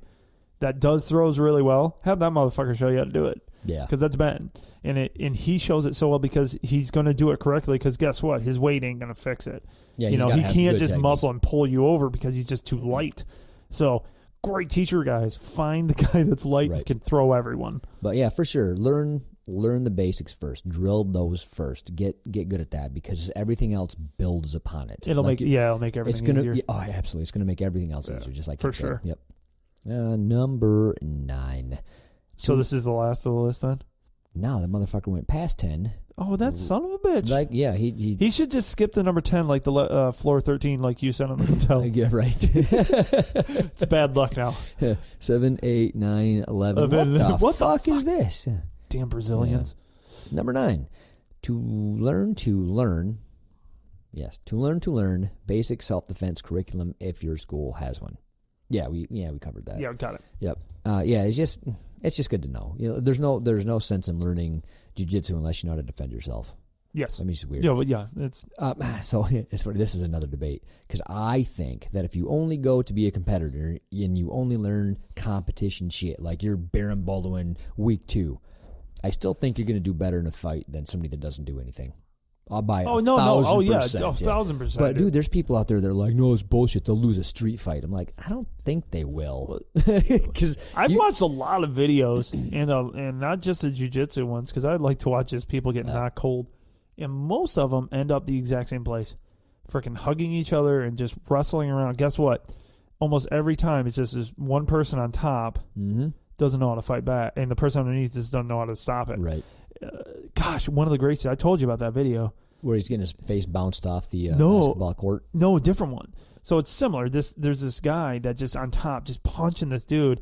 that does throws really well. Have that motherfucker show you how to do it. Yeah. Because that's Ben. And he shows it so well because he's going to do it correctly because guess what? His weight ain't going to fix it. Yeah, he can't just muscle and pull you over because he's just too light. So great teacher, guys. Find the guy that's light and can throw everyone. But yeah, for sure. Learn the basics first. Drill those first. Get good at that because everything else builds upon it. It'll make everything easier. Oh, absolutely. It's going to make everything else easier, just like for sure. Yep. Number 9. So this is the last of the list then? No, the motherfucker went past 10. Oh, that son of a bitch. Like, yeah, he should just skip the number 10 like the floor 13 like you said on the hotel. Yeah, right. It's bad luck now. 7, 8, 9, 11. What the fuck is this? Damn Brazilians. Yeah. Number 9. To learn. Yes, to learn basic self-defense curriculum if your school has one. Yeah, we covered that. Yeah, got it. Yep. It's just good to know. There's no sense in learning jiu-jitsu unless you know how to defend yourself. Yes. I mean, it's weird. Yeah, but yeah, it's so it's funny. This is another debate because I think that if you only go to be a competitor and you only learn competition shit like you're Baron Baldwin week 2, I still think you're going to do better in a fight than somebody that doesn't do anything. I'll buy it. 1,000%. But dude, there's people out there that are like, no, it's bullshit. They'll lose a street fight. I'm like, I don't think they will. Because I've watched a lot of videos and not just the jiu-jitsu ones because I like to watch just people get knocked cold, and most of them end up the exact same place, freaking hugging each other and just wrestling around. Guess what? Almost every time it's just this one person on top doesn't know how to fight back, and the person underneath just doesn't know how to stop it. Right. Gosh, one of the greats, I told you about that video. Where he's getting his face bounced off the basketball court. No, a different one. So it's similar. There's this guy that just on top, just punching this dude,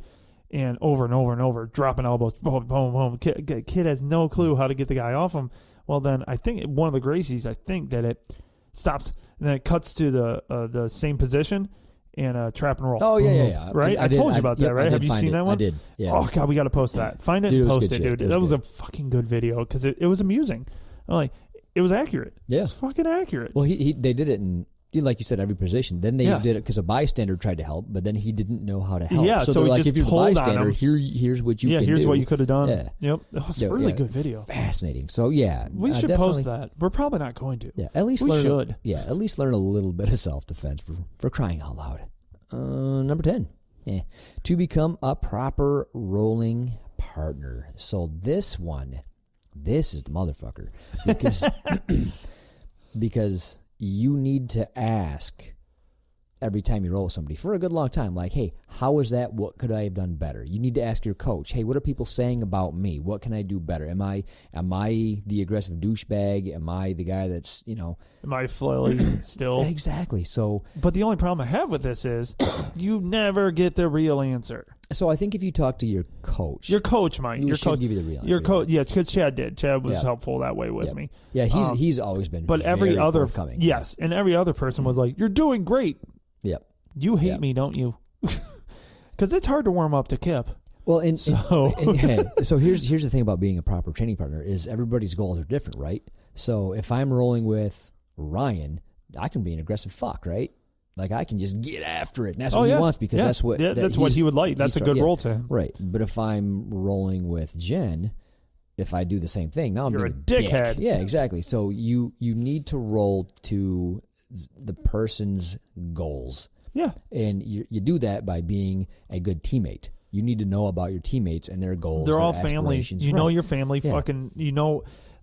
and over and over and over, dropping elbows, boom, boom, boom. Kid has no clue how to get the guy off him. Well, then I think one of the Gracies, I think that it stops, and then it cuts to the same position and trap and roll. Oh, yeah. Right? I told you about that, right? Have you seen that one? I did, yeah. Oh, God, we got to post that. Find it Dude, and post it, dude. That was good. a fucking good video because it was amusing. I'm like, it was accurate. Yeah. It was fucking accurate. Well, they did it in, like you said, every position. Then they did it because a bystander tried to help, but then he didn't know how to help. Yeah, so he they're like, just if you're the pulled on bystander, him. here's what you can do. Yeah, here's what you could have done. Yeah. Yep. It was a really good video. Fascinating. So, yeah. We should post that. We're probably not going to. Yeah, at least we learn. should. At least learn a little bit of self-defense for crying out loud. Number 10. To become a proper rolling partner. So this is the motherfucker. Because you need to ask every time you roll with somebody for a good long time, like, hey, how was that? What could I have done better? You need to ask your coach, hey, what are people saying about me? What can I do better? Am I the aggressive douchebag? Am I the guy that's, Am I flilly still? Exactly. So, but the only problem I have with this is you never get the real answer. So I think if you talk to your coach might. Your coach give you the real answer. Your coach, because Chad did. Chad was helpful that way with me. Yeah, he's always been. But every other forthcoming. Yes, and every other person was like, "You're doing great." Yep. You hate me, don't you? Because it's hard to warm up to Kip. Well, so here's the thing about being a proper training partner is everybody's goals are different, right? So if I'm rolling with Ryan, I can be an aggressive fuck, right? Like I can just get after it, and that's what he wants because that's what that's what he would like. That's a good role to him, right? But if I'm rolling with Jen, if I do the same thing, now I'm You're being a dickhead. Yeah, exactly. So you need to roll to the person's goals. Yeah. And you do that by being a good teammate. You need to know about your teammates and their goals. They're their all family. You know your family fucking,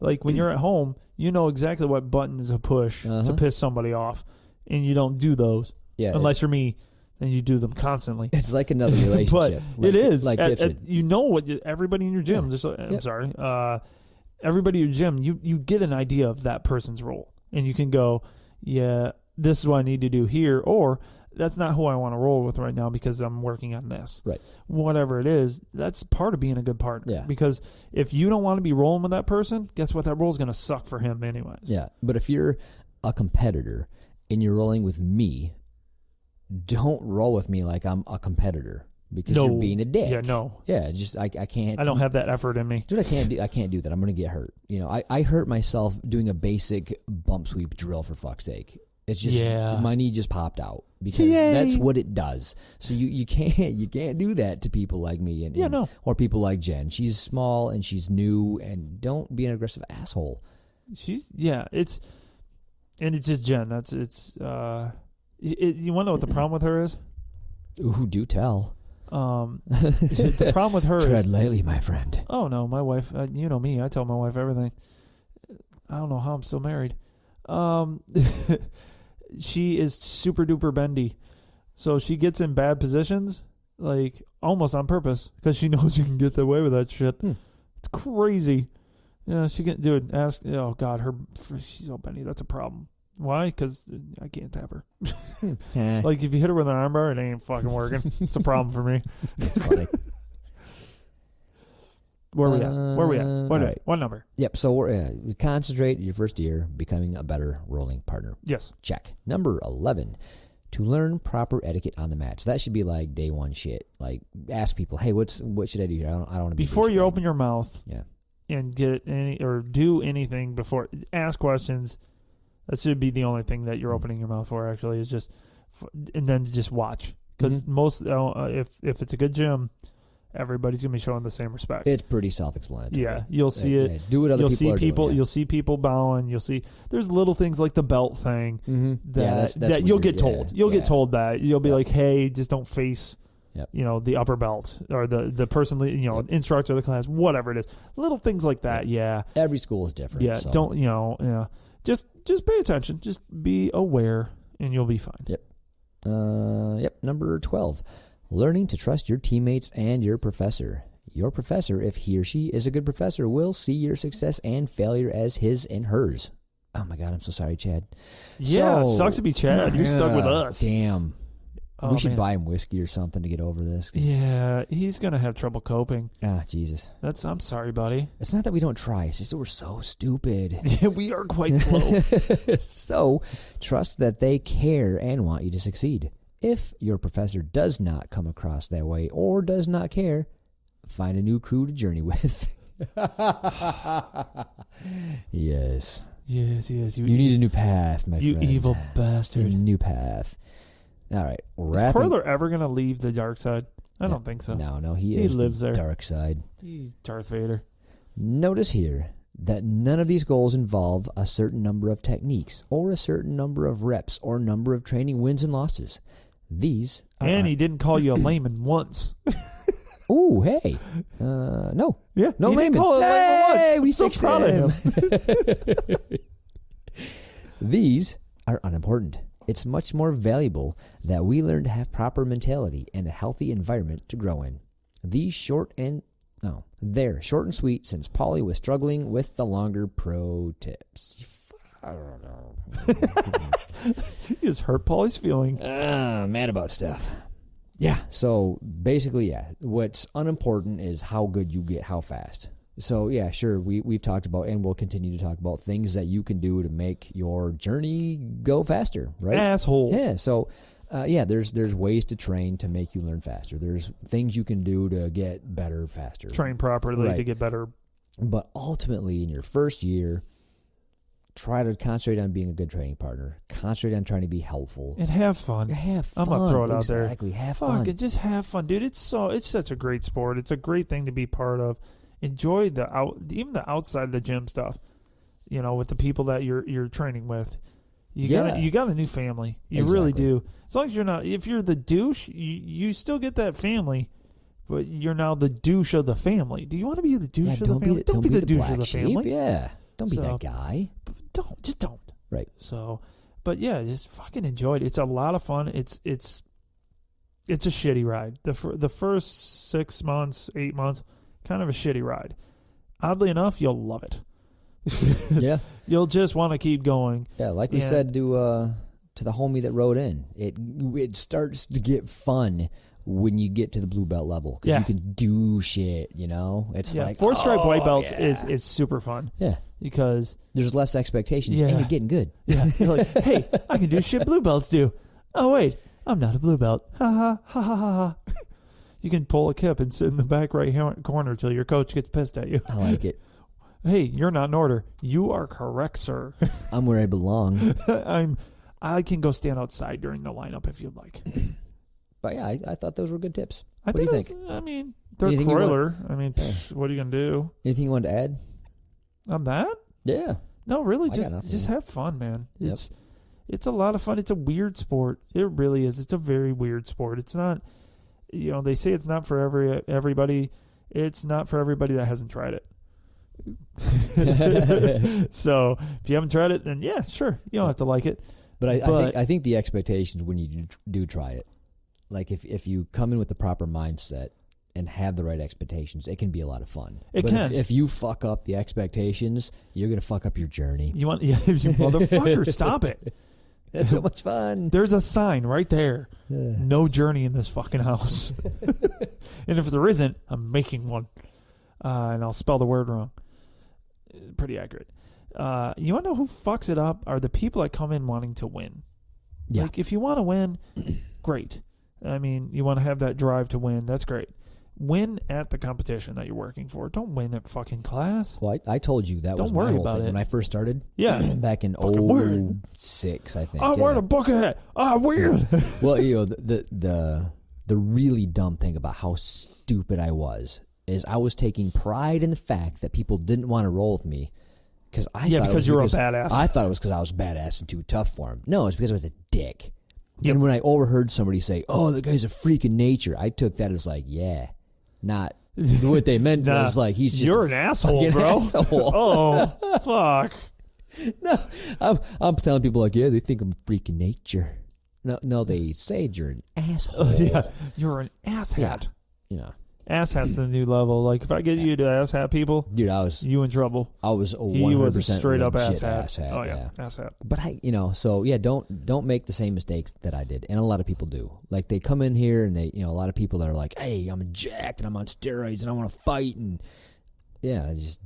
like when you're at home, you know exactly what buttons to push to piss somebody off. And you don't do those. Yeah. Unless you're me, then you do them constantly. It's like another relationship. But it is. Like you know what everybody in your gym, everybody in your gym, you get an idea of that person's role. And you can go, yeah, this is what I need to do here, or that's not who I want to roll with right now because I'm working on this. Right. Whatever it is, that's part of being a good partner. Yeah. Because if you don't want to be rolling with that person, guess what? That roll is going to suck for him anyways. Yeah. But if you're a competitor and you're rolling with me, don't roll with me like I'm a competitor because you're being a dick. Yeah, no. Yeah, just I can't. I don't have that effort in me. Dude, I can't do that. I'm going to get hurt. I hurt myself doing a basic bump sweep drill for fuck's sake. It's just my knee just popped out because that's what it does. So you can't do that to people like me or people like Jen. She's small and she's new, and don't be an aggressive asshole. It's just Jen. You want to know what the problem with her is? Ooh, do tell. The problem with her tread lightly, my friend. Oh no, my wife. You know me. I tell my wife everything. I don't know how I'm still married. She is super duper bendy, so she gets in bad positions, like almost on purpose, because she knows you can get away with that shit. It's crazy. Yeah, she can. Dude, ask. Oh God, she's so bendy. That's a problem. Why? Because I can't tap her. Like if you hit her with an armbar, it ain't fucking working. It's a problem for me. That's funny. Where are we at? What number? Yep. So we're concentrate your first year becoming a better rolling partner. Yes. Check. Number 11, to learn proper etiquette on the mat. So that should be like day one shit. Like ask people, hey, what should I do here? I don't want to be before you open your mouth. Yeah. And get any or do anything before. Ask questions. That should be the only thing that you're opening your mouth for. Actually, is just, and then just watch because most if it's a good gym. Everybody's gonna be showing the same respect. It's pretty self-explanatory. Yeah, you'll see it. Yeah, do what other people are doing. You'll see people bowing. You'll see there's little things like the belt thing that you'll get told. You'll get told that you'll be like, hey, just don't face, the upper belt or the person, instructor of the class, whatever it is. Little things like that. Yeah. Every school is different. Yeah. So. Don't Just pay attention. Just be aware, and you'll be fine. Yep. Number 12. Learning to trust your teammates and your professor. Your professor, if he or she is a good professor, will see your success and failure as his and hers. Oh my God, I'm so sorry, Chad. Yeah, sucks to be Chad. You're stuck with us. Damn. Oh, we should buy him whiskey or something to get over this. Yeah, he's going to have trouble coping. Ah, Jesus. I'm sorry, buddy. It's not that we don't try. It's just that we're so stupid. Yeah, we are quite slow. So, trust that they care and want you to succeed. If your professor does not come across that way or does not care, find a new crew to journey with. Yes. Yes. You need a new path, my friend. You evil bastard. A new path. All right. Is Kroyler ever going to leave the dark side? I don't think so. No. He lives there. Dark side. He's Darth Vader. Notice here that none of these goals involve a certain number of techniques or a certain number of reps or number of training wins and losses. These are... And he didn't call you a layman once. Ooh, hey. No. Yeah. No he layman. Didn't call it layman once. We so fixed proud him. of him. These are unimportant. It's much more valuable that we learn to have proper mentality and a healthy environment to grow in. They're short and sweet since Paulie was struggling with the longer pro tips. I don't know. You just hurt Paulie's feeling. Mad about stuff. Yeah, so basically, what's unimportant is how good you get, how fast. So, yeah, sure, we've talked about and we'll continue to talk about things that you can do to make your journey go faster, right? Asshole. Yeah, so, there's ways to train to make you learn faster. There's things you can do to get better faster. Train properly to get better. But ultimately, in your first year, try to concentrate on being a good training partner. Concentrate on trying to be helpful. And have fun. Have fun. I'm going to throw it out there. Exactly, have fun. Just have fun, dude. It's such a great sport. It's a great thing to be part of. Enjoy even the outside the gym stuff, with the people that you're training with. You got a new family. You really do. As long as you're not, if you're the douche, you still get that family, but you're now the douche of the family. Do you want to be the douche of the family? Don't be the douche of the family. Yeah, don't be that guy. Don't. Right. So, but yeah, just fucking enjoy it. It's a lot of fun. It's a shitty ride. The first 6 months, 8 months. Kind of a shitty ride. Oddly enough, you'll love it. Yeah. You'll just want to keep going. Yeah, like we said to the homie that wrote in, it starts to get fun when you get to the blue belt level because you can do shit, It's like 4-stripe white belts is super fun. Yeah. Because there's less expectations and you're getting good. Yeah. You're like, hey, I can do shit blue belts do. Oh wait, I'm not a blue belt. Ha ha ha ha ha. You can pull a kip and sit in the back right corner till your coach gets pissed at you. I like it. Hey, you're not in order. You are correct, sir. I'm where I belong. I can go stand outside during the lineup if you'd like. But yeah, I thought those were good tips. What do you think? They're Kroyler. What are you gonna do? Anything you wanted to add on that? Yeah. No, really. Just have fun, man. Yep. It's a lot of fun. It's a weird sport. It really is. It's a very weird sport. It's not. They say it's not for everybody. It's not for everybody that hasn't tried it. So if you haven't tried it, then yeah, sure, you don't have to like it. But I think the expectations when you do try it, like if you come in with the proper mindset and have the right expectations, it can be a lot of fun. If you fuck up the expectations, you're gonna fuck up your journey. You motherfucker, stop it. That's so much fun. There's a sign right there. No journey in this fucking house. And if there isn't, I'm making one. And I'll spell the word wrong. Pretty accurate. You want to know who fucks it up? Are the people that come in wanting to win. Yeah. Like, if you want to win, great. I mean, you want to have that drive to win. That's great. Win at the competition that you're working for. Don't win at fucking class. Well, I told you that was my whole thing when I first started. Yeah. Back in 06, I think. I'm wearing a bucket hat. Weird. Well, the really dumb thing about how stupid I was is I was taking pride in the fact that people didn't want to roll with me because because you were a badass. I thought it was because I was badass and too tough for them. No, it's because I was a dick. Yep. And when I overheard somebody say, "Oh, the guy's a freak of nature," I took that as like, yeah. Not what they meant was like he's just you're an asshole, bro. Asshole. Oh, fuck. No, I'm telling people like, yeah, they think I'm freaking nature. No, they say you're an asshole. Yeah, you're an asshat. Yeah. Asshat's the new level. Like, if I get you to asshat people, Dude, you in trouble. I was 100% He was a straight up legit asshat. Oh yeah, asshat. But don't make the same mistakes that I did, and a lot of people do. Like, they come in here and they, a lot of people are like, "Hey, I'm jacked and I'm on steroids and I want to fight," and just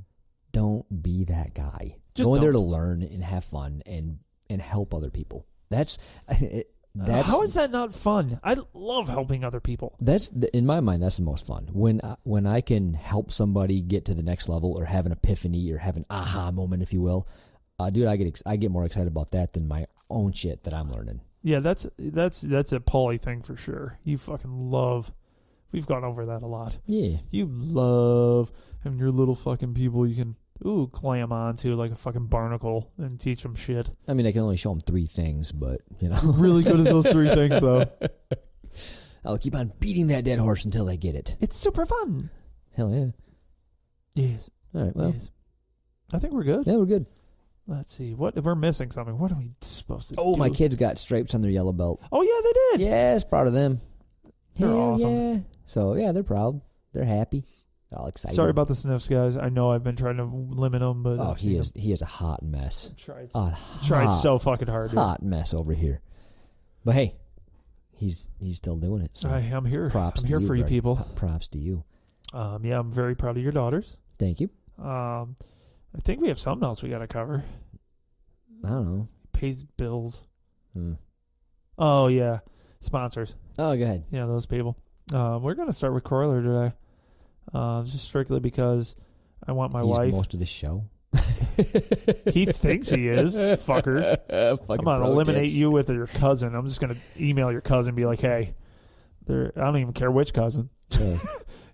don't be that guy. Go in there to learn and have fun and help other people. That's how is that not fun? I love helping other people. In my mind, that's the most fun. When I can help somebody get to the next level or have an epiphany or have an aha moment, if you will, dude, I get more excited about that than my own shit that I'm learning. Yeah, that's a Paulie thing for sure. You fucking love. We've gone over that a lot. Yeah, you love having your little fucking people you can clam onto like a fucking barnacle and teach them shit. I mean, I can only show them 3 things, but You're really good at those 3 things, though. I'll keep on beating that dead horse until they get it. It's super fun. Hell yeah. Yes. All right. Well, yes. I think we're good. Yeah, we're good. Let's see. What we're missing something. What are we supposed to do? Oh, my kids got stripes on their yellow belt. Oh yeah, they did. Yes, proud of them. They're awesome. Yeah. So yeah, they're proud. They're happy. All excited. Sorry about the sniffs, guys. I know I've been trying to limit them, but he is a hot mess. Tried so fucking hard. Hot mess over here. But hey, he's still doing it. So I'm here. Props. I'm here for you people. Props to you. Yeah, I'm very proud of your daughters. Thank you. I think we have something else we got to cover. I don't know. Pays bills. Oh yeah, sponsors. Oh, go ahead. Yeah, those people. We're gonna start with Kroyler today. Just strictly because I want my wife. Most of the show. He thinks he is, fucker. I'm gonna eliminate you with your cousin. I'm just gonna email your cousin and be like, "Hey, I don't even care which cousin,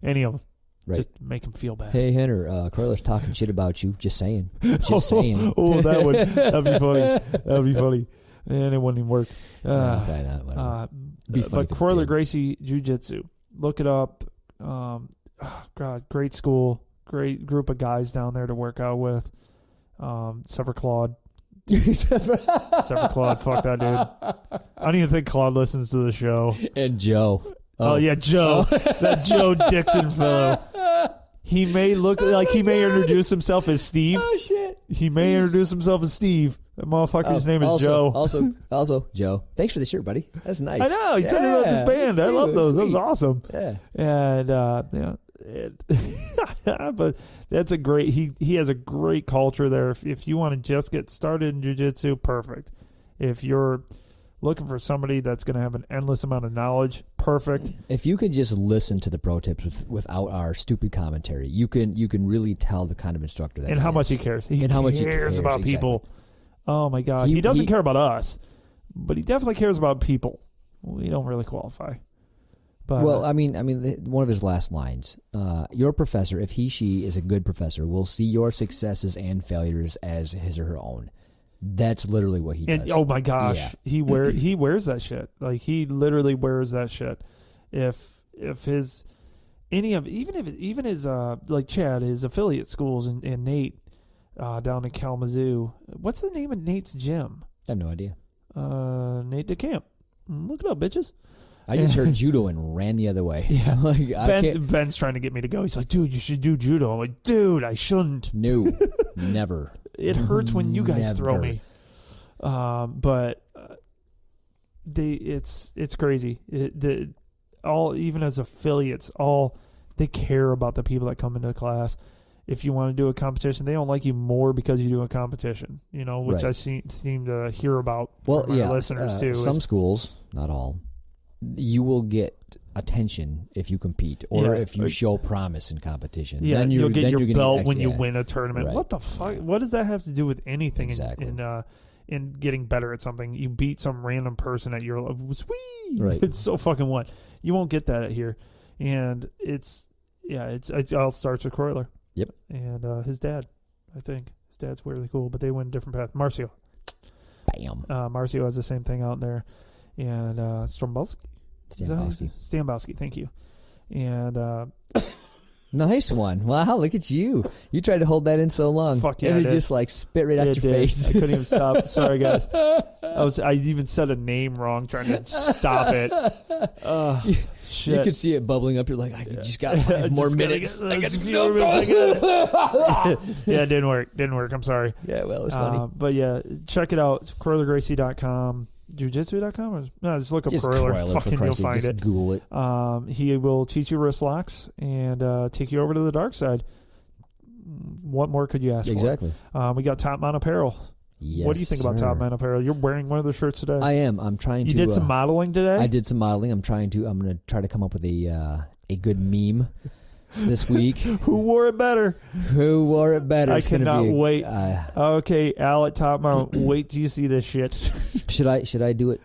any of them. Right. Just make him feel bad." Hey, Hunter, Kroyler's talking shit about you. Just saying. Just saying. That'd be funny. That'd be funny. And it wouldn't even work. Probably not. But Kroyler Gracie Jiu Jitsu. Look it up. God, great school. Great group of guys down there to work out with. Except for Claude. Except for Claude. Fuck that dude. I don't even think Claude listens to the show. And Joe. Oh yeah, Joe. That Joe Dixon fellow. He may look like he may introduce himself as Steve. Oh shit. He may introduce himself as Steve. That motherfucker's name is Joe. Also, Joe. Thanks for the shirt, buddy. That's nice. I know. He said it about this band. I love those. That was awesome. Yeah. And but that's a great. He has a great culture there. If you want to just get started in jiu-jitsu, perfect. If you're looking for somebody that's going to have an endless amount of knowledge, perfect. If you could just listen to the pro tips without our stupid commentary, you can really tell the kind of instructor that and he how is. much he cares. He cares about exactly. people. Oh my God, he doesn't care about us, but he definitely cares about people. We don't really qualify. But, well, I mean, one of his last lines: "Your professor, if she is a good professor, will see your successes and failures as his or her own." That's literally what he does. And, oh my gosh, yeah. he wears that shit. Like he literally wears that shit. If his even his like Chad, his affiliate schools and Nate down in Kalamazoo. What's the name of Nate's gym? I have no idea. Nate DeCamp. Look it up, bitches. I just heard judo and ran the other way. Yeah, like, Ben's trying to get me to go. He's like, "Dude, you should do judo." I'm like, "Dude, I shouldn't." No, never. It hurts when you guys throw me. But it's crazy. Even as affiliates, they care about the people that come into the class. If you want to do a competition, they don't like you more because you do a competition. Which right. I seem to hear about from my listeners too. Some schools, not all, you will get attention if you compete or if you show promise in competition. Yeah, then you'll get your belt when you yeah. win a tournament. Right. What the fuck? What does that have to do with anything exactly. in getting better at something? You beat some random person at your level. Sweet! Right. It's so fucking what? You won't get that here. And it all starts with Kroyler. Yep. And his dad, I think. His dad's really cool, but they went a different path. Marcio. Bam. Marcio has the same thing out there. And Strombowski. Stambowski, thank you. And Nice one. Wow, look at you. You tried to hold that in so long. Fuck yeah, and I it did. just like spit right out your Did. face. I couldn't even stop. Sorry, guys. I even said a name wrong trying to stop it. Shit. You could see it bubbling up. You're like, I just got 5 more minutes. I got a few more minutes. minutes. Yeah, it didn't work. I'm sorry. Yeah, well, it's funny. But yeah, check it out. It's KroylerGracie.com. Jiu-Jitsu.com? Or, no, just look up Kroyler. Fucking, you'll find just it. Google it. He will teach you wrist locks and take you over to the dark side. What more could you ask for? Exactly. We got Top Mount Apparel. Yes, what do you think about Top Mount Apparel? You're wearing one of their shirts today. I am. I'm trying to. You did some modeling today? I did some modeling. I'm going to try to come up with a good meme this week. Who wore it better? Who wore it better? I cannot wait. Okay, Al at Top Mount, wait till you see this shit. Should I do it?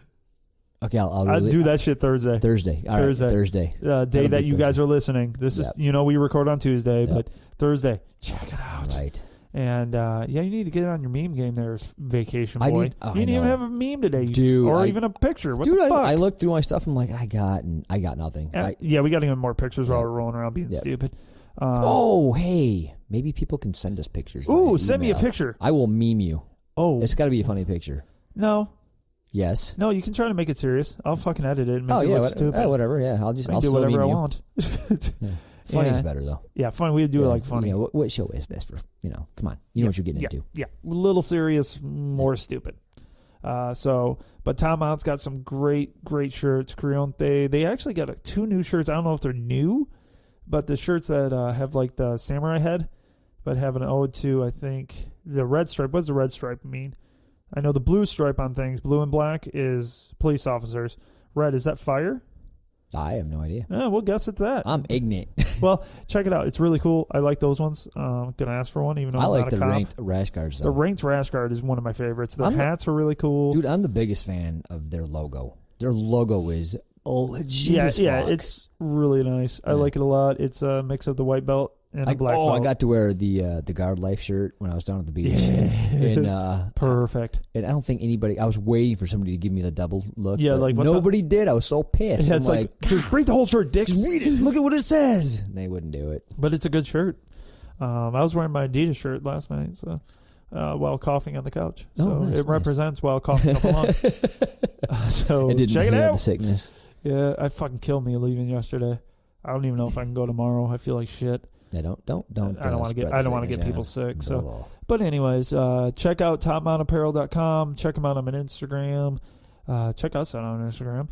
Okay, I'll do that shit Thursday. Thursday. All right, Thursday. Day that you guys are listening. This is, we record on Tuesday, but Thursday. Check it out. Right. And you need to get on your meme game there, vacation boy. You didn't even have a meme today, even a picture. What the fuck? I looked through my stuff. I'm like, I got nothing. We got to get more pictures while we're rolling around being stupid. Hey, maybe people can send us pictures. Ooh, send me a picture. I will meme you. Oh, it's got to be a funny picture. No. Yes. No, you can try to make it serious. I'll fucking edit it and make it look stupid. Whatever. Yeah, I'll do whatever I want. Funny's better though. Yeah, funny. We do it like funny. What show is this for? Come on. You know what you're getting into. Yeah, a little serious, more stupid. But Tom Mount's got some great shirts. Creonte. They actually got 2 new shirts. I don't know if they're new, but the shirts that have like the samurai head, but have an ode to, I think, the red stripe. What does the red stripe mean? I know the blue stripe on things, blue and black, is police officers. Red, is that fire? I have no idea. We'll guess it's that. I'm ignorant. Well, check it out. It's really cool. I like those ones. I'm going to ask for one, even though I'm not a cop. I like the ranked rash guards, though. The ranked rash guard is one of my favorites. Their hats are really cool. Dude, I'm the biggest fan of their logo. Their logo is legit. Yeah, it's really nice. I like it a lot. It's a mix of the white belt and a black belt. I got to wear the Guard Life shirt when I was down at the beach. Perfect. And I don't think anybody. I was waiting for somebody to give me the double look. Yeah, like nobody did. I was so pissed. Yeah, it's like read the whole shirt, dicks. Just read it. Look at what it says. They wouldn't do it. But it's a good shirt. I was wearing my Adidas shirt last night, so while coughing on the couch. So nice, represents while coughing up along. So it didn't check it out. The sickness. Yeah, I fucking killed me leaving yesterday. I don't even know if I can go tomorrow. I feel like shit. Yeah, don't. I don't want to get people sick. So, but anyways, check out topmountapparel.com. Check them out on Instagram. Check us out on Instagram.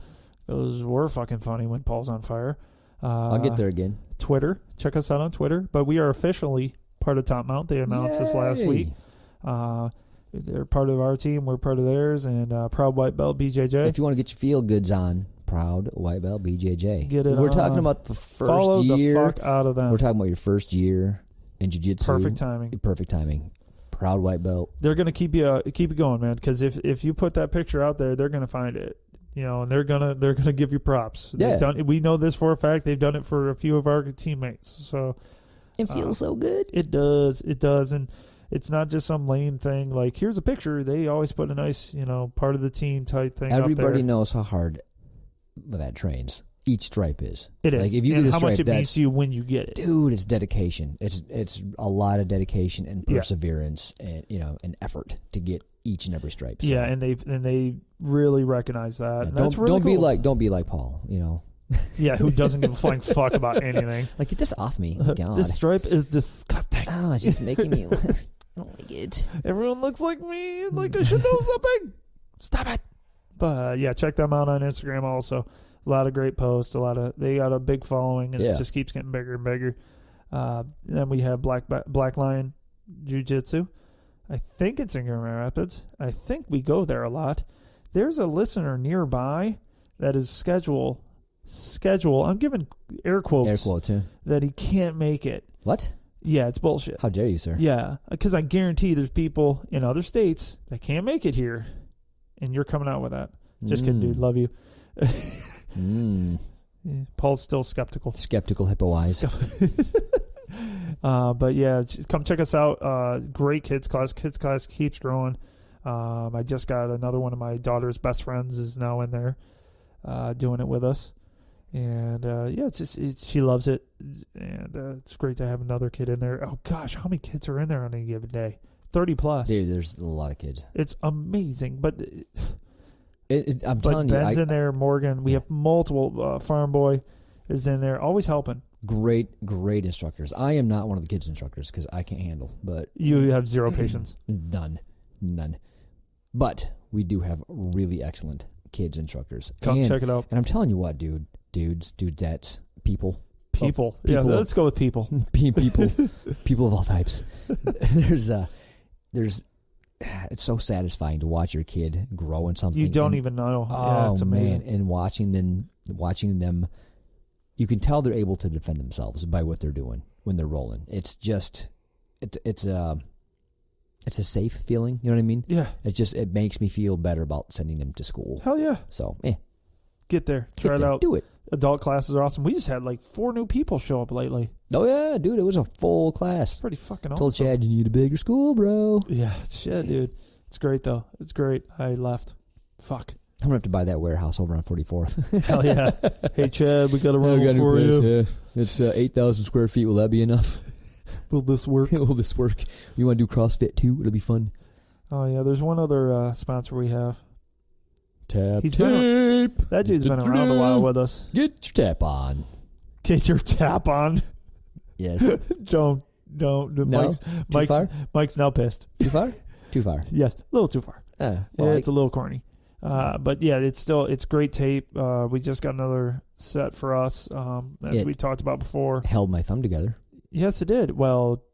Those were fucking funny when Paul's on fire. I'll get there again. Twitter. Check us out on Twitter. But we are officially part of Top Mount. They announced this last week. They're part of our team. We're part of theirs. And Proud White Belt BJJ. If you want to get your feel goods on, Proud White Belt BJJ. Get it. We're talking about the first Follow year. Follow the fuck out of them. We're talking about your first year in jiu-jitsu. Perfect timing. Proud White Belt. They're gonna keep it going, man. Because if you put that picture out there, they're gonna find it. And they're gonna give you props. Yeah. We know this for a fact. They've done it for a few of our teammates. So it feels so good. It does, and it's not just some lame thing. Like, here's a picture. They always put a nice, part of the team type thing. Everybody knows how hard that trains. Each stripe is. It is. Like if you and get a how stripe, much it means to you when you get it. Dude, it's dedication. It's a lot of dedication and perseverance and and effort to get each and every stripe. So. Yeah, and they really recognize that. Yeah, and that's really cool. Don't be like Paul, Yeah, who doesn't give a flying fuck about anything. Like, get this off me. God. This stripe is disgusting. Oh, it's just making me I don't like it. Everyone looks like me, like I should know something. Stop it. But yeah, check them out on Instagram also. A lot of great posts. They got a big following, and it just keeps getting bigger and bigger. Then we have Black Lion Jiu-Jitsu. I think it's in Grand Rapids. I think we go there a lot. There's a listener nearby that is schedule. I'm giving air quotes. Yeah. That he can't make it. What? Yeah, it's bullshit. How dare you, sir? Yeah, because I guarantee there's people in other states that can't make it here, and you're coming out with that. Just kidding, dude. Love you. Yeah, Paul's still skeptical. Skeptical hippo eyes. But yeah, come check us out. Great kids class. Kids class keeps growing. I just got another one of my daughter's best friends is now in there doing it with us. And she loves it, and it's great to have another kid in there. Oh gosh, how many kids are in there on a given day? 30 plus. Dude, there's a lot of kids. It's amazing, but I'm telling you, Ben's in there. Morgan, we have multiple. Farm Boy is in there, always helping. Great instructors. I am not one of the kids instructors because I can't handle. But you have zero patience. None. But we do have really excellent kids instructors. Come check it out. And I'm telling you what, dudettes, people. Yeah, let's go with people. People of all types. There's it's so satisfying to watch your kid grow in something. You don't even know. Oh, it's amazing. Man, and watching them, you can tell they're able to defend themselves by what they're doing when they're rolling. It's just, it's a safe feeling. You know what I mean? Yeah. It makes me feel better about sending them to school. Hell yeah. So, get there. Try it out. Do it. Adult classes are awesome. We just had like 4 new people show up lately. Oh, yeah, dude. It was a full class. Pretty fucking awesome. Told Chad, you need a bigger school, bro. Yeah, shit, dude. It's great, though. It's great. I left. Fuck. I'm going to have to buy that warehouse over on 44th. Hell yeah. Hey, Chad, we got a room for you. Yeah. It's 8,000 square feet. Will that be enough? Will this work? Will this work? You want to do CrossFit, too? It'll be fun. Oh, yeah. There's one other sponsor we have. Tape. That dude's been around a while with us. Get your tap on. Get your tap on. Yes. Don't. No? Mike's now pissed. Too far? Too far. Yes. A little too far. It's a little corny. But yeah, it's great tape. We just got another set for us, as we talked about before. Held my thumb together. Yes, it did. Well,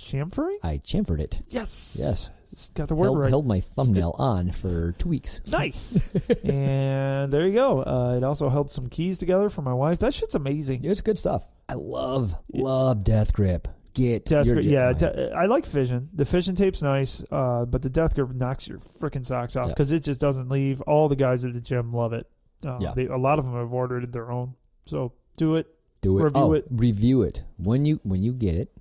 chamfering? I chamfered it. Yes. Got the word right. Held my thumbnail on for 2 weeks. Nice. And there you go. It also held some keys together for my wife. That shit's amazing. It's good stuff. I love Death Grip. I like Fission. The Fission tape's nice, but the Death Grip knocks your freaking socks off because it just doesn't leave. All the guys at the gym love it. A lot of them have ordered their own. So do it. Review it when you get it.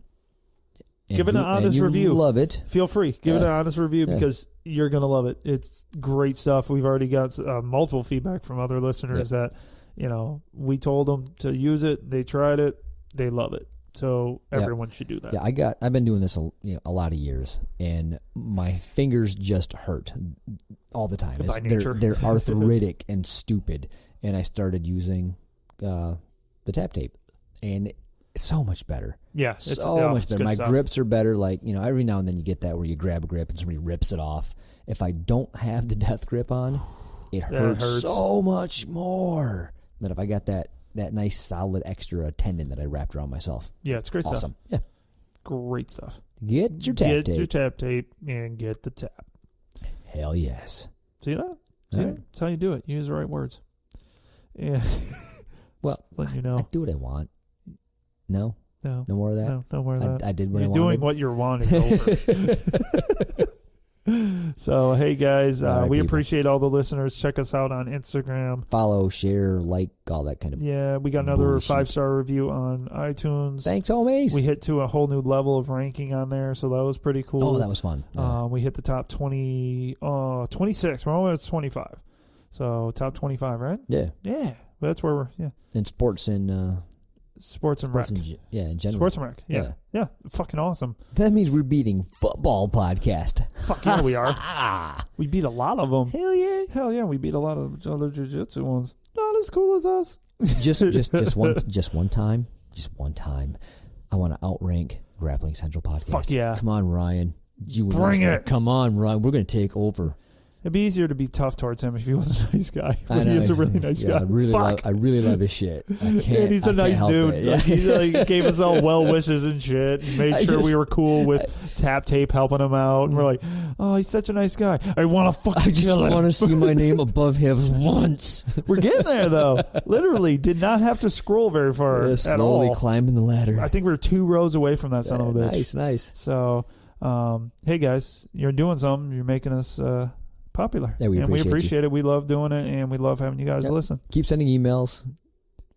Give it an honest review. Love it. Feel free. Give it an honest review because you're going to love it. It's great stuff. We've already got multiple feedback from other listeners that, we told them to use it. They tried it. They love it. So everyone should do that. Yeah, I've been doing this a lot of years, and my fingers just hurt all the time. By nature. They're arthritic and stupid, and I started using the tap tape, and it's so much better. Yeah, so much better. My stuff. grips are better. Like, every now and then you get that where you grab a grip and somebody rips it off. If I don't have the Death Grip on, it hurts so much more than if I got that nice solid extra tendon that I wrapped around myself. Yeah, it's great awesome. stuff. Yeah. Great stuff. Get your tap tape. Get your tap tape and get the tap. Hell yes. See that? That's how you do it. Use the right words. Yeah. Well, let you know. I do what I want. No more of that. No more of that. I did what You're I wanted. doing what you're wanting over. So, hey, guys, we appreciate all the listeners. Check us out on Instagram. Follow, share, like, all that kind of we got another 5-star review on iTunes. Thanks, homies. We hit to a whole new level of ranking on there, so that was pretty cool. Oh, that was fun. Yeah. We hit the top 26. We're almost at 25. So, top 25, right? Yeah. Yeah. That's where we're, in sports and... Sports and rec. in general. Sports and rec. Yeah. Fucking awesome. That means we're beating football podcast. Fuck yeah, we are. We beat a lot of them. Hell yeah. Hell yeah, we beat a lot of other jiu-jitsu ones. Not as cool as us. Just one time. I want to outrank Grappling Central podcast. Fuck yeah. Come on, Ryan. Bring it. Come on, Ryan. We're going to take over. It'd be easier to be tough towards him if he was a nice guy. But he is a really nice guy. I really love his shit. And he's a nice dude. Yeah. He gave us all well wishes and shit. And made sure we were cool with tap tape helping him out. And we're like, oh, he's such a nice guy. I want to fucking kill him. I just want to see my name above his once. We're getting there, though. Literally, did not have to scroll very far at all. Slowly climbing the ladder. I think we were 2 rows away from that son of a bitch. Nice. So, hey, guys, you're doing something. You're making us... popular. Yeah, we appreciate it. We love doing it, and we love having you guys listen. Keep sending emails.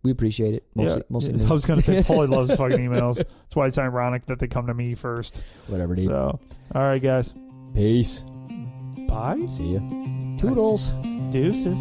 We appreciate it. Mostly I was going to say, Paulie loves fucking emails. That's why it's ironic that they come to me first. Whatever, dude. So, all right, guys. Peace. Bye. See ya. Toodles. Deuces.